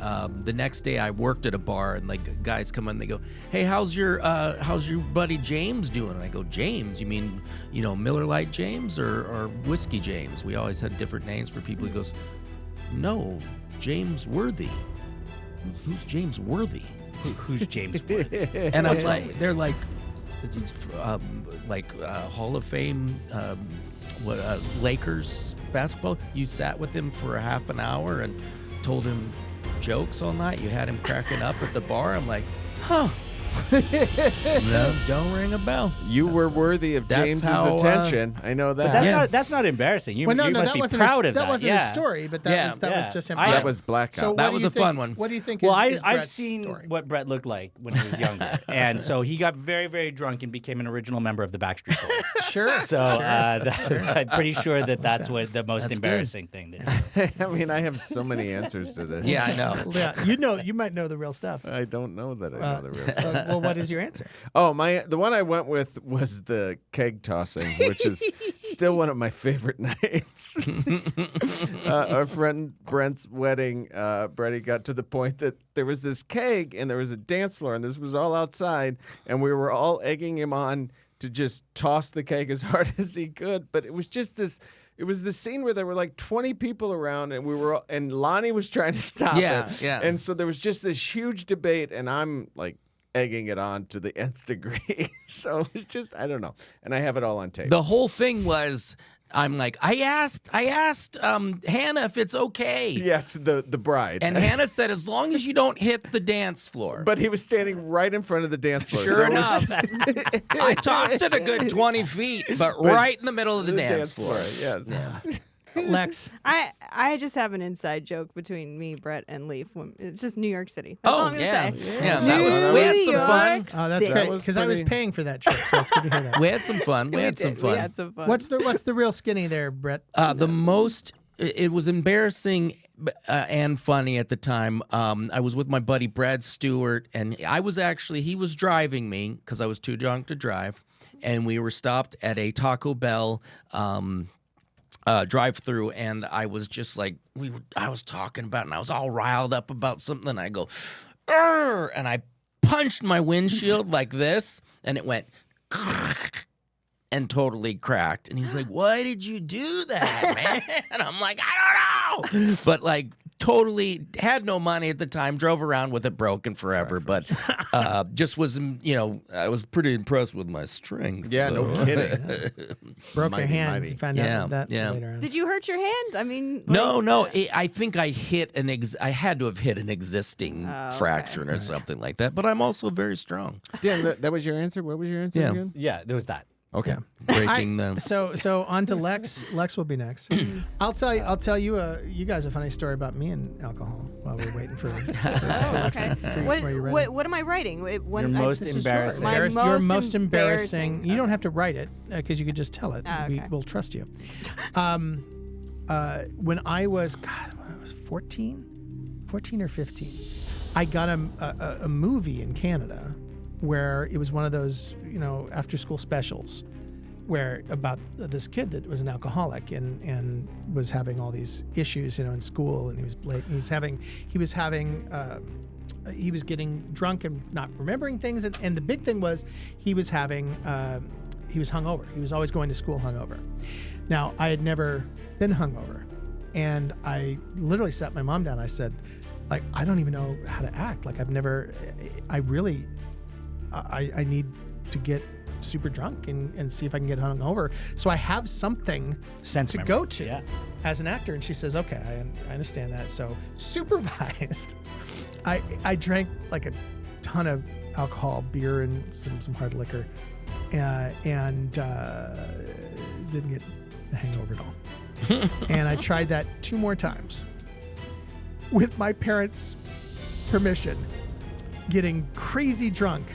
The next day I worked at a bar and like guys come in, they go, "Hey, how's your buddy James doing?" And I go, "James? You mean, Miller Lite James or Whiskey James?" We always had different names for people. He goes, "No, James Worthy." Who's James Worthy? Who's James Wood? And I'm like, they're like, Hall of Fame, Lakers basketball. You sat with him for a half an hour and told him jokes all night. You had him cracking up at the bar. I'm like, huh. No, don't ring a bell. You were worthy of That's James's how, attention. I know that. But that's not embarrassing. You, Well, no, you must that be wasn't proud of that. that wasn't yeah. a story, but that Yeah. was just him. I- that was blackout. So That what do was you a think- fun one. What do you think? Well, is I've Brett's seen story? what Brett looked like when he was younger, and so he got very, very drunk and became an original member of the Backstreet Boys. Sure. So I'm pretty sure that's what the most That's embarrassing thing that I mean, I have so many answers to this. Yeah, I know. Yeah, you might know the real stuff. I don't know that I know the real stuff. Well, what is your answer? Oh, the one I went with was the keg tossing, which is still one of my favorite nights. Our friend Brent's wedding, Brady got to the point that there was this keg and there was a dance floor, and this was all outside, and we were all egging him on to just toss the keg as hard as he could. But it was just this. It was the scene where there were like 20 people around, and Lonnie was trying to stop it. Yeah. And so there was just this huge debate, and I'm like egging it on to the nth degree. So it was just, I don't know. And I have it all on tape. The whole thing was, I'm like, I asked Hannah if it's okay. Yes, the bride. And Hannah said, as long as you don't hit the dance floor. But he was standing right in front of the dance floor. Sure so it was- enough, I tossed it a good 20 feet, but right in the middle of the dance floor. Yes. Lex. I just have an inside joke between me, Brett, and Leif. It's just New York City. That's all Oh I'm gonna yeah, say. yeah. That was, we had some fun. York Oh, that's City. great was because I was pretty- paying for that trip, so it's good to hear that. We had some fun. We had some We fun. had some fun. What's the real skinny there, Brett? It was embarrassing and funny at the time. I was with my buddy Brad Stewart, and he was driving me because I was too drunk to drive, and we were stopped at a Taco Bell drive-through, and I was just like, I was talking about, and I was all riled up about something, and I go, "Arr!" and I punched my windshield like this, and it went and totally cracked. And he's like, "Why did you do that, man?" And I'm like, "I don't know." But like, totally had no money at the time, drove around with it broken forever, but just was, I was pretty impressed with my strength. Yeah, no kidding. Broke Mighty, your hand. mighty. You found Yeah, out that yeah. later on. Did you hurt your hand? I mean, No. I think I hit I had to have hit an existing okay. fracture or something like that. But I'm also very strong. Dan, that was your answer? What was your answer Yeah. again? Yeah, there was that. Okay. Yeah. Breaking them. So on to Lex. Lex will be next. I'll tell you you guys a funny story about me and alcohol while we're waiting for Lex to What, while you're ready. what am I writing? Your most this is embarrassing. short. My Your most embarrassing. You don't Okay. have to write it because you could just tell it. Okay. We'll trust you. When I was 14 or 15, I got a movie in Canada where it was one of those after school specials where about this kid that was an alcoholic and was having all these issues in school, and he was late. He was getting drunk and not remembering things, and the big thing was he was hungover. He was always going to school hungover. Now, I had never been hungover, and I literally sat my mom down. I said, like, I don't even know how to act. Like, I need to get super drunk and see if I can get hungover, so I have something to go to as an actor. And she says, okay, I understand that. So supervised, I drank like a ton of alcohol, beer, and some hard liquor, and didn't get a hangover at all. And I tried that 2 more times with my parents' permission, getting crazy drunk.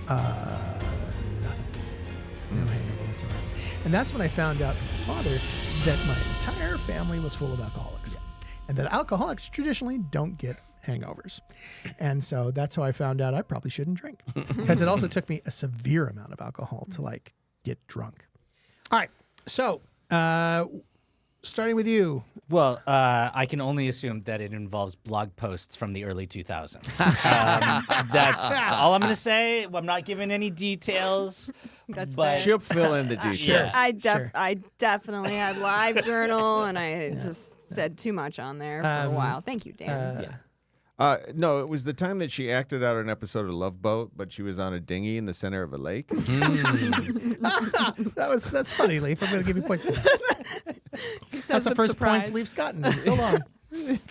Nothing. No hangover whatsoever. And that's when I found out from my father that my entire family was full of alcoholics. And that alcoholics traditionally don't get hangovers. And so that's how I found out I probably shouldn't drink. Because it also took me a severe amount of alcohol to get drunk. All right. So, starting with you. Well, I can only assume that it involves blog posts from the early 2000s. That's all I'm going to say. I'm not giving any details. That's but fair. She'll fill in the details. Sure. I definitely had live journal, and I just said too much on there for a while. Thank you, Dan. No, it was the time that she acted out an episode of Love Boat, but she was on a dinghy in the center of a lake. That's funny, Leif. I'm going to give you points for that. That's the first points Leif's gotten in so long.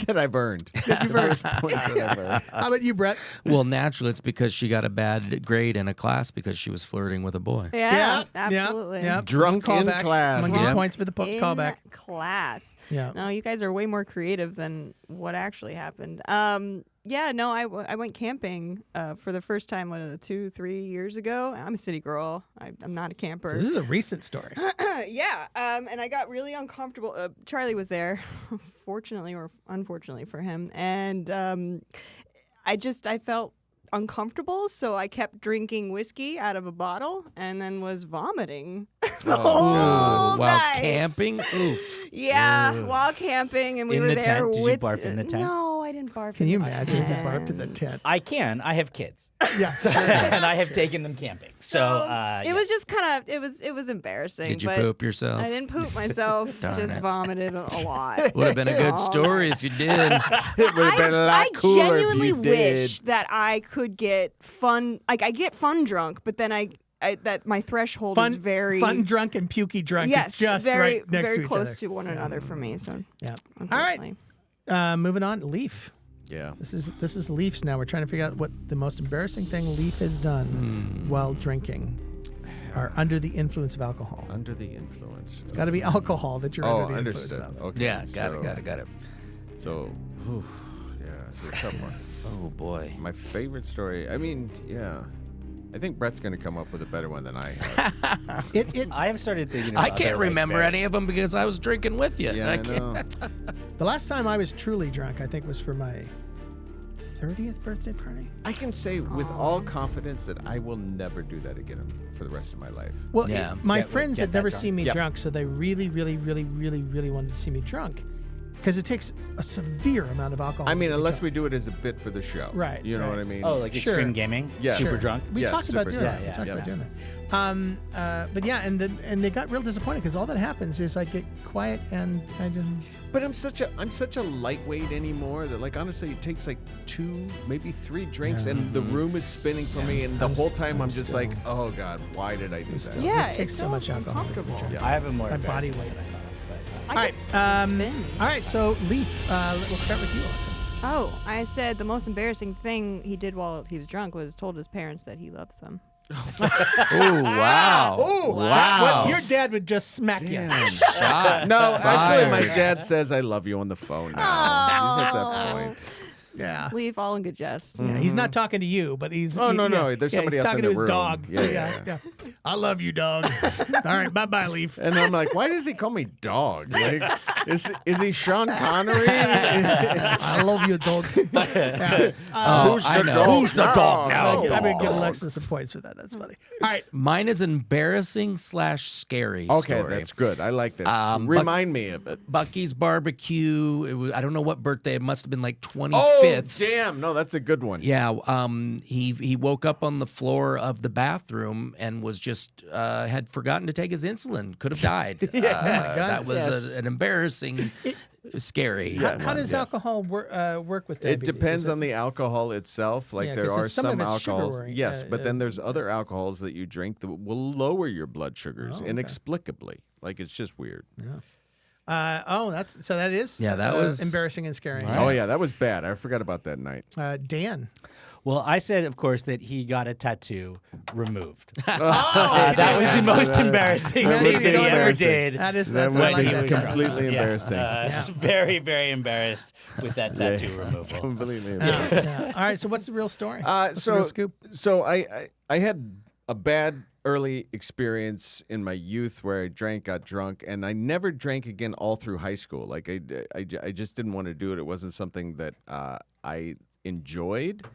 That I've earned. First points that I've earned. How about you, Brett? Well, naturally, it's because she got a bad grade in a class because she was flirting with a boy. Yeah, absolutely. Yeah. Drunk in class. I'm going to give you Yeah. points for the callback. Class. Yeah. No, you guys are way more creative than what actually happened. I went camping for the first time 2-3 years ago. I'm a city girl. I'm not a camper. So this is a recent story. And I got really uncomfortable. Charlie was there, fortunately or unfortunately for him, and I felt uncomfortable, so I kept drinking whiskey out of a bottle and then was vomiting the whole While night. camping? Oof. Yeah, while camping, and we In were the there tent? Did you with. barf in the tent? No, I didn't barf. Can in you the imagine if you tent. barfed in the tent? I can. I have kids, Yeah. and I have taken them camping. So It was just kind of it was embarrassing. Did you but poop yourself? I didn't poop myself. Darn Just it. vomited a lot. Would have been a good All story night. if you did. It would have been a lot I cooler if genuinely you wish did. that I could get fun. Like I get fun drunk, but then that my threshold is very fun drunk and pukey drunk. yes, is just very right next very to each close other. to one another for me. So Yeah. All right. unfortunately. Moving on, Leif. Yeah. This is Leif's now. We're trying to figure out what the most embarrassing thing Leif has done while drinking or under the influence of alcohol. Under the influence. It's got to be alcohol that you're under the understood. influence of. Okay. Yeah, got it. So, yeah, it's a tough one. Oh, boy. My favorite story. I mean, yeah. I think Brett's going to come up with a better one than I have. I have started thinking about I can't remember any of them because I was drinking with you. Yeah, I can't- know. The last time I was truly drunk, I think, was for my 30th birthday party. I can say with all confidence that I will never do that again for the rest of my life. Well, Yeah. my Get- friends get had that never drunk. seen me Yep. drunk, so they really, really, really, really, really wanted to see me drunk. Because it takes a severe amount of alcohol. I mean, to be unless drunk. we do it as a bit for the show. Right, You know right. what I mean? Oh, like Sure. extreme gaming? Yeah. Super Sure. drunk? We Yes, talked about super doing drunk. that. Yeah, We talked yeah. about doing that. But yeah, and they got real disappointed because all that happens is I get quiet and I just. But I'm such a lightweight anymore that, like, honestly, it takes like 2, maybe 3 drinks, and the room is spinning for me, and the I'm whole s- time I'm I'm just still- like, oh God, why did I do that? still- Yeah, just takes it's so much alcohol to be uncomfortable. drunk. Yeah. I have a more My body embarrassing weight. than I thought of, but, All right. All right. So Leif, we'll start with you, Alexa. Oh, I said the most embarrassing thing he did while he was drunk was told his parents that he loves them. Oh, wow. Ooh, Wow. your dad would just smack you. Shots No, actually, my fired. dad says I love you on the phone now. He's at that Aw. point. Yeah. Leave all in good jest. Yeah, he's not talking to you, but he's. Oh, no. There's somebody he's else talking in to the his room. dog. Yeah. I love you, dog. All right, bye, Leif. And I'm like, why does he call me dog? Like, is he Sean Connery? I love you, dog. Yeah. Oh, I know. Who's the dog I'm gonna give Alexis some points for that. That's funny. All right. Mine is embarrassing/scary Okay, story. that's good. I like this. Remind me of it. Bucky's barbecue. It was, I don't know what birthday. It must have been like 25th. Oh, damn. No, that's a good one. Yeah, he woke up on the floor of the bathroom and was just had forgotten to take his insulin. Could have died. That was an embarrassing, scary. How does alcohol work with diabetes? It depends on the alcohol itself. Like Yeah, there 'cause are some of some it's sugar alcohols. worry. Yes, but then there's other alcohols that you drink that will lower your blood sugars inexplicably. Like it's just weird. that is. Yeah, that was- embarrassing and scary. Oh yeah, that was bad. I forgot about that night. Dan. Well, I said, of course, that he got a tattoo removed. Oh, That was the most embarrassing Yeah, thing you that he go ever there. did. That's That I would like be that. completely embarrassing. Just very, very embarrassed with that tattoo removal. Completely embarrassing. Yeah. All right. So what's the real story? What's the real scoop? So I had a bad early experience in my youth where I got drunk, and I never drank again all through high school. Like I just didn't want to do it. It wasn't something that I enjoyed.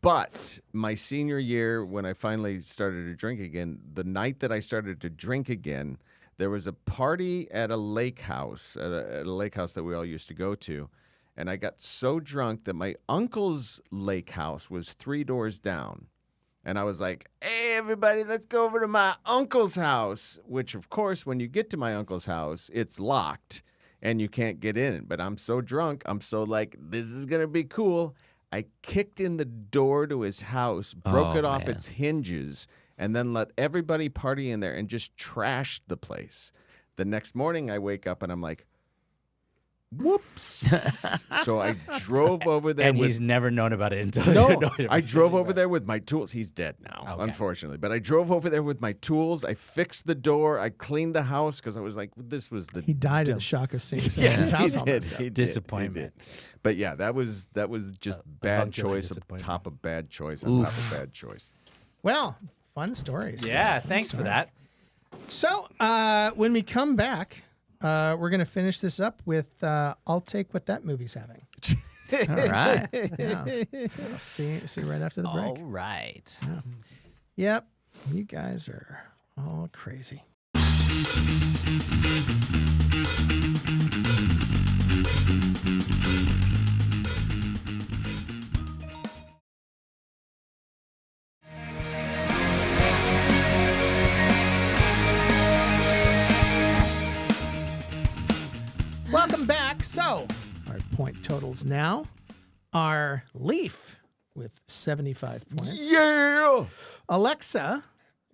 But my senior year, when I finally started to drink again, the night that I started to drink again, there was a party at a lake house, at a lake house that we all used to go to. And I got so drunk that my uncle's lake house was 3 doors down. And I was like, hey, everybody, let's go over to my uncle's house, which, of course, when you get to my uncle's house, it's locked and you can't get in. But I'm so drunk. I'm so like, this is going to be cool. I kicked in the door to his house, broke it off its hinges, and then let everybody party in there and just trashed the place. The next morning, I wake up and I'm like, whoops. So I drove over there. And he's never known about it until No, I drove over there with my tools. He's dead now, unfortunately. But I drove over there with my tools. I fixed the door. I cleaned the house because I was like, this was the... He died in the shock of seeing his Yes, house he all did. messed up. He did. Disappointment. He did. But yeah, that was just bad avuncular choice on disappointment. top of bad choice on top of bad choice. Well, fun stories. Yeah, thanks for that. So when we come back, we're going to finish this up with I'll Take What That Movie's Having. All right. Yeah. See right after the break. All right. Yep. You guys are all crazy. Welcome back. So, our point totals now are Leif with 75 points. Yeah. Alexa,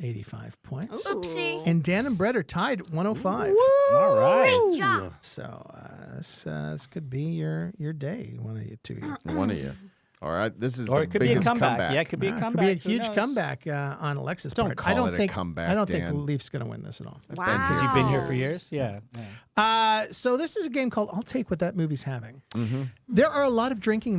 85 points. Oopsie. And Dan and Brett are tied at 105. All right. Nice job. So, this could be your day, one of you two. One of you. All right. This is Or the it could be a biggest comeback. Yeah, it could be a It comeback. could be a Who huge knows? comeback on Alexa's Don't part. call I don't it a think comeback, I don't think Dan. Leif's going to win this at all. Wow. Because you've been here for years? Yeah. So this is a game called I'll Take What That Movie's Having. There are a lot of drinking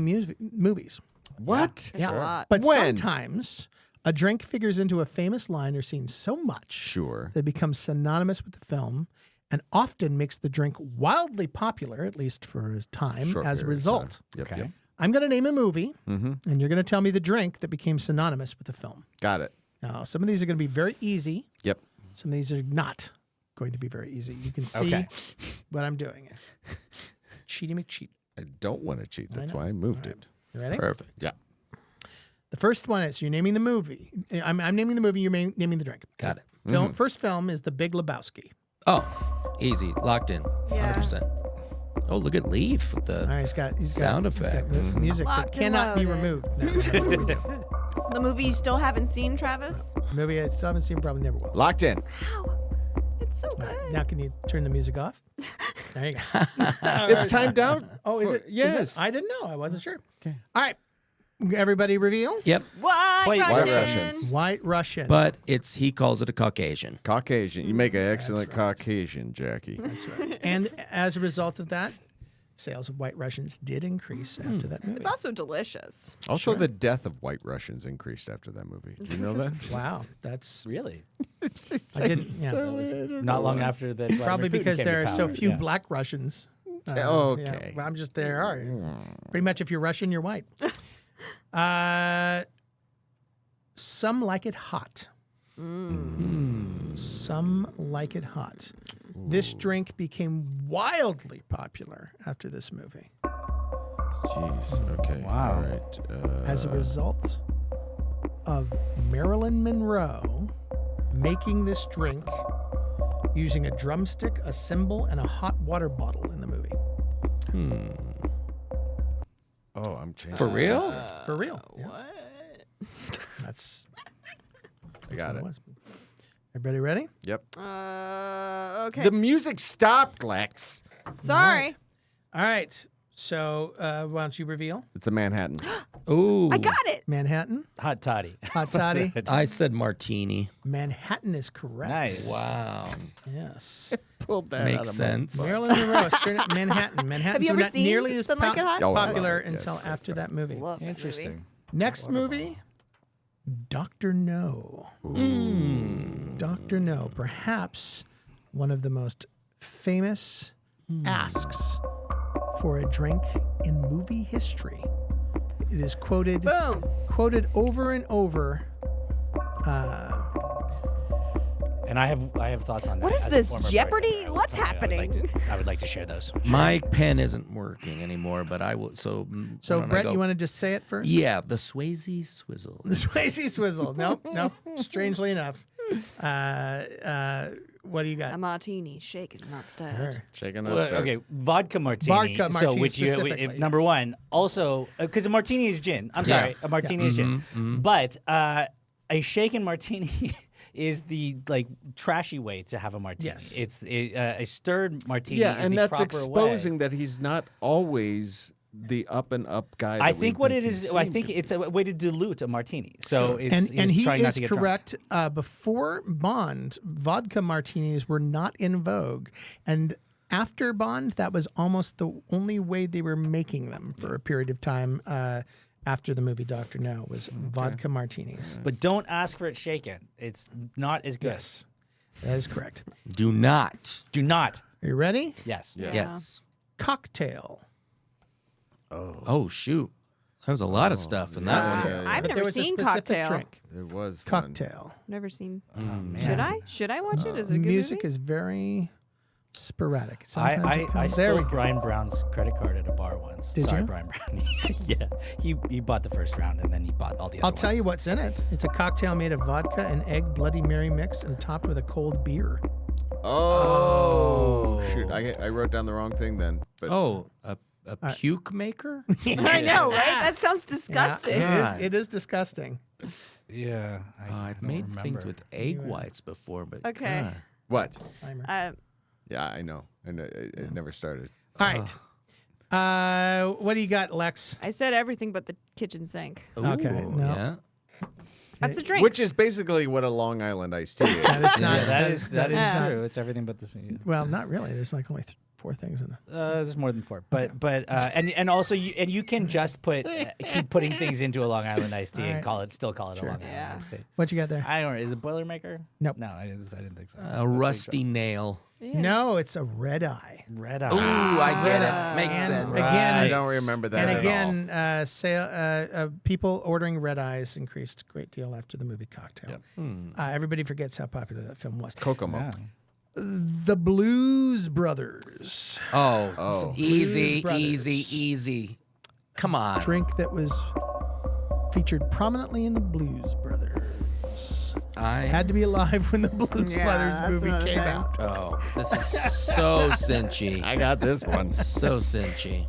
movies. What? It's a lot. But When? sometimes a drink figures into a famous line or scene so much Sure. that it becomes synonymous with the film and often makes the drink wildly popular, at least for his time, Short as a period of result. time. Yep, Okay. yep. I'm going to name a movie, Mm-hmm. and you're going to tell me the drink that became synonymous with the film. Got it. Now, some of these are going to be very easy. Yep. Some of these are not going to be very easy. You can see Okay. what I'm doing here. Cheaty McCheat. I don't want to cheat. That's know. why I moved All it. right. You ready? Perfect. Yeah. The first one is you're naming the movie. I'm naming the movie. You're naming the drink. Got it. Film. First film is The Big Lebowski. Oh, easy. Locked in. Yeah. 100%. Oh, look at Leif with the All right, he's sound got effects. music that Locked and cannot be loaded. removed. No, what do we do? The movie you still haven't seen, Travis? Movie I still haven't seen, probably never will. Locked in. Wow. It's so All right, good. now can you turn the music off? There you go. It's timed out. Oh, is for- it? Yes. I didn't know. I wasn't sure. Okay. All right. Everybody reveal? Yep. White White Russian. Russians. White Russian. But he calls it a Caucasian. Caucasian. You make an excellent Caucasian, Jackie. That's right. And as a result of that, sales of White Russians did increase after that movie. It's also delicious. Also, the death of White Russians increased after that movie. Do you know that? Wow, that's Really? I didn't. Yeah, Not long after that. probably because there are so few black Russians. Okay. Well, I'm just there are. Pretty much, if you're Russian, you're white. Some like it hot. Some like it hot. This drink became wildly popular after this movie. Jeez. Okay. Wow. All right. As a result of Marilyn Monroe making this drink using a drumstick, a cymbal, and a hot water bottle in the movie. Oh, I'm changing. For real? For real. Yeah. What? That's I got what it. it was. Everybody ready? Yep. Okay. The music stopped, Lex. Sorry. All right. So why don't you reveal? It's a Manhattan. Ooh. I got it. Manhattan. Hot toddy. Hot toddy. I said martini. Manhattan is correct. Nice. Wow. Yes. Pulled that Makes sense. Marilyn Monroe, straight up Manhattan. Manhattan's you were ever not seen nearly as Something Like It Hot? Oh, I love popular it. until Yes. after that movie. Love that movie. Interesting. Next movie, Dr. No. Dr. No, perhaps one of the most famous asks for a drink in movie history. It is quoted Boom. over and over. And I have thoughts on that. What is as a this, former Jeopardy? bartender. What's happening? I would like to share those. My pen isn't working anymore, but I will. So why don't I Brett, go- you want to just say it first? Yeah, the Swayze Swizzle. The Swayze Swizzle. Nope. Strangely enough. What do you got? A martini, shaken, not stirred. Sure. Shaking Well, okay, vodka martini. Vodka martini So, which you, specifically, number yes. one. Also, because a martini is gin. I'm sorry, a martini is gin. But a shaken martini is the trashy way to have a martini. Yes. It's a stirred martini. Yeah, is and the that's proper exposing way. that he's not always the up and up guy. I that think we've what been it is. I conditioned think to it's a way to dilute a martini. So it's And he trying not is to get drunk. correct. Before Bond, vodka martinis were not in vogue, and after Bond, that was almost the only way they were making them for a period of time. After the movie Dr. No was vodka martinis. But don't ask for it shaken. It's not as good. Yes, that is correct. Do not. Do not. Are you ready? Yes. Yeah. Yes. Cocktail. Oh shoot, there was a lot of stuff in that one. I've But never there was seen a specific Cocktail. drink. There was Cocktail. Never seen. Man. Should I? Should I watch it? Is it a good Music movie? is very sporadic. Sometimes it I comes- there we stole go. Brian Brown's credit card at a bar once. Did Sorry, you? Brian Brown. Yeah, he bought the first round and then he bought all the other I'll tell ones. you what's in it. It's a cocktail made of vodka and egg Bloody Mary mix and topped with a cold beer. Oh, shoot! I wrote down the wrong thing then. But Oh, a puke maker? I know, right? That sounds disgusting. Yeah, it is disgusting. Yeah, I've don't made remember. things with egg whites before, but Okay. God. what? Timer. Yeah, I know. And it never started. All right. What do you got, Lex? I said everything but the kitchen sink. Okay, Ooh, no. yeah. That's a drink. Which is basically what a Long Island iced tea is. That is not. Yeah, that is not- true. It's everything but the same. Well, not really. There's like only 4 things in it. There's more than 4, but and also you can just keep putting things into a Long Island iced tea and still call it a Long Island Yeah. iced tea. What you got there? I don't know. Is it Boilermaker? Nope. No, I didn't think so. A rusty nail. Yeah. No, it's a red eye. Red Ooh, Eye. I get it. Makes And sense. again- I don't remember that And at again, people ordering red eyes increased a great deal after the movie Cocktail. Everybody forgets how popular that film was. all. Kokomo. Yeah. The Blues Brothers. Oh, easy, Blues easy, Brothers. easy. Come on. Drink that was featured prominently in the Blues Brothers. I Had to be alive when the Blues Yeah, Brothers that's movie another came thing. out. Oh, this is so cinchy. I got this one. So cinchy.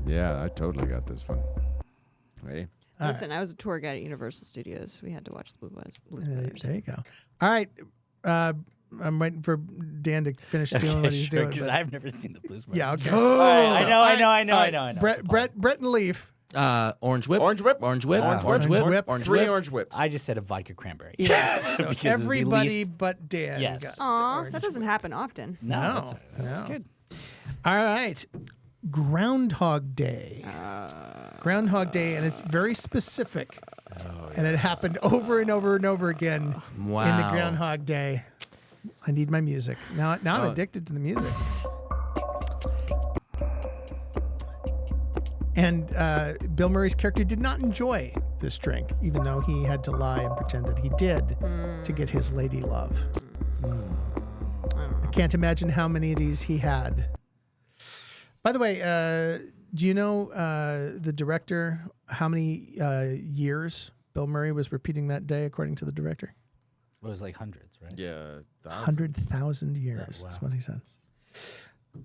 Yeah, I totally got this one. Ready? Listen, I was a tour guide at Universal Studios. We had to watch the Blues Brothers. There you go. All right. I'm waiting for Dan to finish doing what he's doing. Because but- I've never seen the Blues Brothers. Yeah, okay. All right, So, I know. Brett and Leif, Orange whip. Orange whip. Orange whip. Orange Orange whip. whip. Orange Three whip. orange whips. I just said a vodka cranberry. Yes. So Because it was the everybody least- but Dan. Yes. got Aw, orange that doesn't happen often. No, No, that's no. good. All right. Groundhog Day. Groundhog Day, and it's very specific. And it happened over and over and over again in the Wow. Groundhog Day. I need my music. Now I'm addicted to the music. And Bill Murray's character did not enjoy this drink, even though he had to lie and pretend that he did to get his lady love. I can't imagine how many of these he had. By the way, do you know the director, how many years Bill Murray was repeating that day, according to the director? It was like hundreds, right? Yeah. 100,000 years. That's what he said.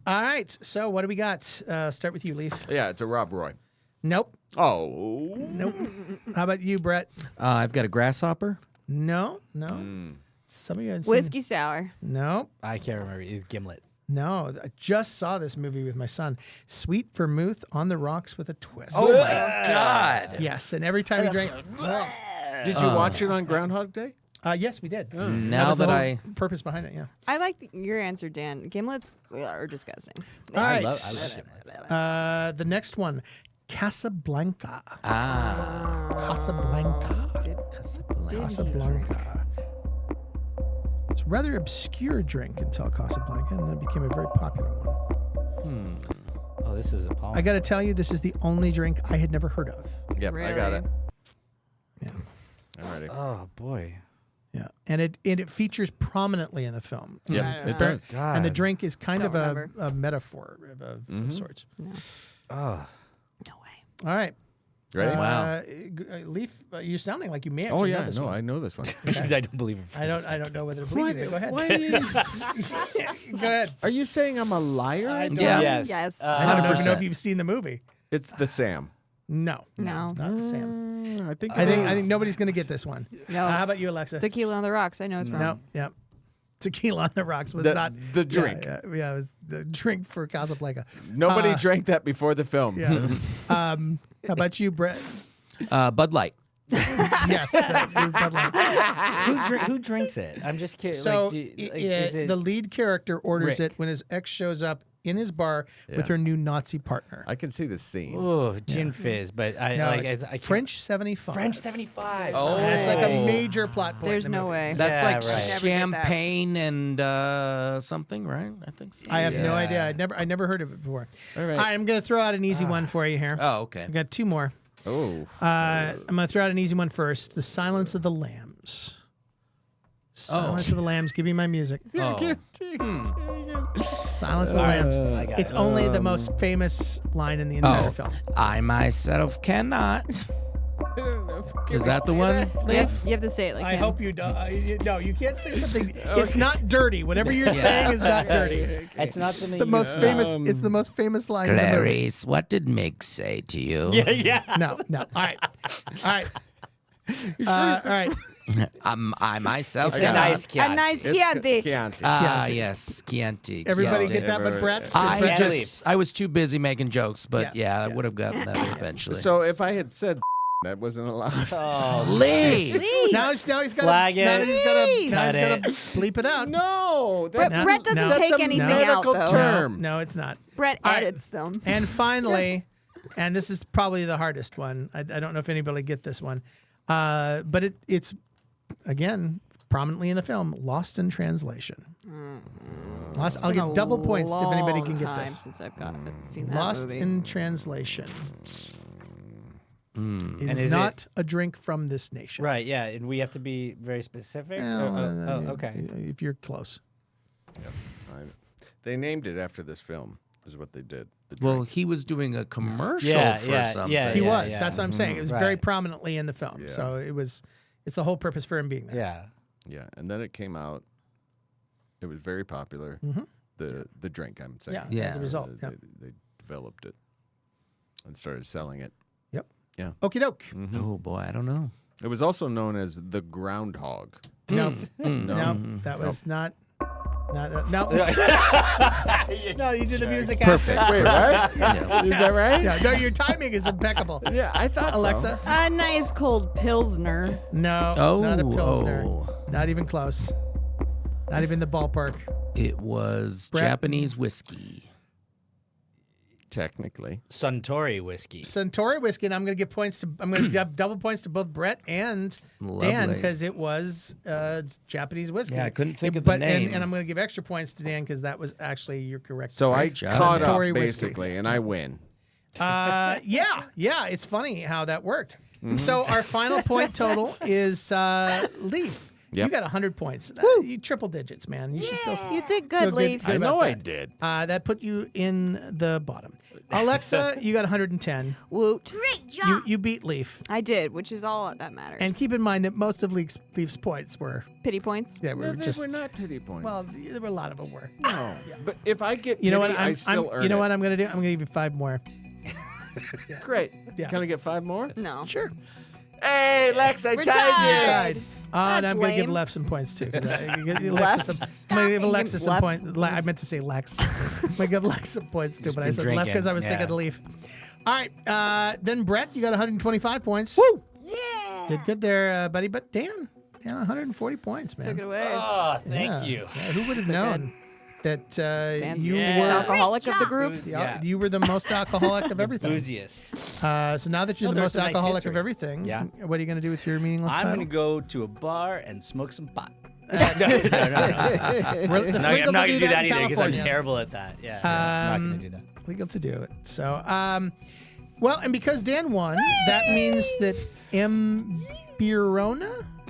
All right. So what do we got? Start with you, Leif. Yeah, it's a Rob Roy. Nope. Oh. Nope. How about you, Brett? I've got a grasshopper. No. Some of you had seen. Whiskey sour. No. I can't remember. It's Gimlet. No. I just saw this movie with my son. Sweet vermouth on the rocks with a twist. Oh my God. Yes. And every time he drank. Did you watch it on Groundhog Day? Yes, we did. Now was the that whole I purpose behind it. Yeah. I like your answer, Dan. Gimlets are disgusting. All right. I love Gimlet. The next one, Casablanca. Casablanca. Casablanca. It's a rather obscure drink until Casablanca, and then it became a very popular one. Oh, this is appalling. I got to tell you, this is the only drink I had never heard of. Yep, I got it. Yeah. I'm ready. Oh boy. Yeah, and it features prominently in the film. Yep, it does. God. And the drink is kind Don't of remember. a metaphor of sorts. Oh. No way. All right. Ready? Wow. Leif, you're sounding like you may Oh actually yeah, know this no, one. I know this one. I don't believe it. I don't know whether to believe you. Go ahead. Why is, Go ahead. are you saying I'm a liar? I don't, Yeah. Yes. Yes. I don't even know 100%. if you've seen the movie. It's the Sam. No. No. It's not the same. I think. I think nobody's going to get this one. No. How about you, Alexa? Tequila on the rocks. I know it's wrong. No. Yeah. Tequila on the rocks was The- not the drink. Yeah, it was the drink for Casablanca. Nobody drank that before the film. Yeah. How about you, Brett? Bud Light. Yes. That is Bud Light. Who drinks it? I'm just curious. So is it the lead character orders Rick? it when his ex shows up in his bar with her new Nazi partner. I can see the scene. Oh, gin fizz, but I No, like it's I can't- French 75. French 75. Oh. That's like a major plot point. There's in the no movie. way. That's Yeah, like right. Never did that. champagne and something, right? I think so. I have no Yeah. idea. I never heard of it before. All right. I'm going to throw out an easy one for you here. Oh, okay. I've got two more. Oh. I'm going to throw out an easy one first. The Silence of the Lambs. Silence of the Lambs. Give me my music. Oh. Silence of the Lambs. I got It's it. only the most famous line in the entire Oh. film. I myself cannot. Is that the one? You have to say it like I him. hope you don't. No, you can't say something. It's not dirty. Whatever you're saying is not dirty. It's not something. The most famous. It's the most famous line in the movie. Clarice, what did Mick say to you? Yeah. No. All right. All right. I myself It's a cannot. nice A Chianti. nice It's Chianti. Chianti. Yes, Chianti. Everybody Chianti. get that but Brett? I Brett? just, I was too busy making jokes, but Yeah. yeah, I would have gotten that eventually. So if I had said that wasn't allowed. Oh, Lee. Now he's got to Flag it. Cut it. bleep it out. No, Brett, that's, Brett doesn't No. that's take a anything medical out, though. term. No, it's not. Brett All right. edits them. And finally, and this is probably the hardest one. I don't know if anybody get this one, but it's again prominently in the film. Lost in translation. I'll give double points if anybody can get Long time this. Since I've seen that Lost movie. in translation. And It is is it- not a drink from this nation. right. Yeah, and we have to be very specific. Well, Okay. If you're close. They named it after this film. Is what they did. The Well, drink. he was doing a commercial Yeah, for yeah, something. yeah, He yeah. was. That's what I'm saying. It was very Right. prominently in the film. Yeah. So it's the whole purpose for him being there. Yeah. Yeah, and then it came out. It was very popular. The drink, I'm saying. Yeah, Yeah. as a result. They, Yeah. they developed it and started selling it. Yep. Yeah. Okie doke. Oh boy, I don't know. It was also known as the groundhog. No, No. no, that was not. No. No, you did the music Perfect. after. Wait, what? Yeah. Is that right? Yeah, no, your timing is impeccable. Yeah, I thought Alexa? so. A nice cold Pilsner. No, Oh, not a Pilsner. oh. Not even close. Not even the ballpark. It was Brett? Japanese whiskey. Technically. Suntory whiskey. Suntory whiskey, and I'm going to give points to. I'm going to give double points to both Brett and Dan Lovely. because it was Japanese whiskey. Yeah, I couldn't think of the name. And I'm going to give extra points to Dan because that was actually your correct. So I job. caught up, Suntory whiskey. basically, and I win. Yeah. It's funny how that worked. So our final point total is Leif. Yep. You got 100 points. You triple digits, man. You should feel. You did Feel good, Leif. good I about know I that. did. That put you in the bottom. Alexa, you got 110. Woot. Great job. You beat Leif. I did, which is all that matters. And keep in mind that most of Leif's points were pity points. were They just were not pity points. well, there were a lot of them were. no. But if I get You know pity, what? I still earn you know it. what I'm going to do? I'm going to give you 5 more. Great. Yeah. Can I get 5 more? No. Sure. Hey, Lex, I We're tied tied. you. Tied. And That's I'm going to give lame. Lex some points too. 'Cause I'm going to Left? give Alexis some Left? points. I meant to say Lex. I'm going to give Lex some points too, but I been said Lex because I was drinking, thinking of yeah. Leif. All right. Then Brett, you got 125 points. Woo! Yeah. Did good there, buddy. But Dan, 140 points, man. Took it away. Oh, thank Yeah. you. Yeah, who would have known that Dan's you the Yeah. were alcoholic of the group. Yeah. you were the most alcoholic of everything. Enthusiast. So now that you're No, the there's most a nice alcoholic of history. everything, Yeah. what are you going to do with your meaningless I'm title? going to go to a bar and smoke some pot. no. It's No, legal I'm not to going to do that in either because I'm California. terrible at that. Yeah, I'm not going to do that. It's legal to do it. So, well, and because Dan won, that means that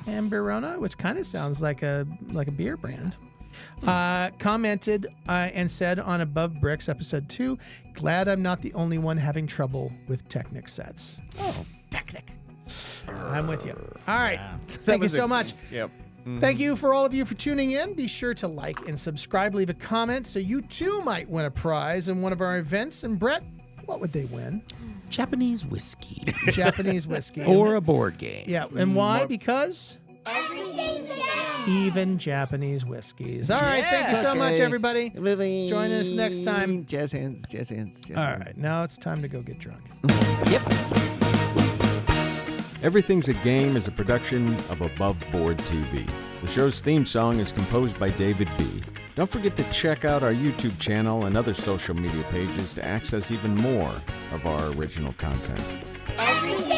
Ambirona, which kind of sounds like a beer brand, commented and said on Above Bricks episode 2, "Glad I'm not the only one having trouble with Technic sets." Oh, Technic. I'm with you. All right. Yeah. Thank you so much. Yep. Thank you for all of you for tuning in. Be sure to like and subscribe, leave a comment so you too might win a prize in one of our events. And Brett, what would they win? Japanese whiskey. Japanese whiskey. Or a board game. Yeah, and why? Because Everything's down. even Japanese whiskeys. All right, thank you so much, Okay. everybody. Join us next time. Jazz hands, jazz hands, jazz All hands. right, now it's time to go get drunk. Yep. Everything's a Game is a production of Above Board TV. The show's theme song is composed by David B. Don't forget to check out our YouTube channel and other social media pages to access even more of our original content. Everything's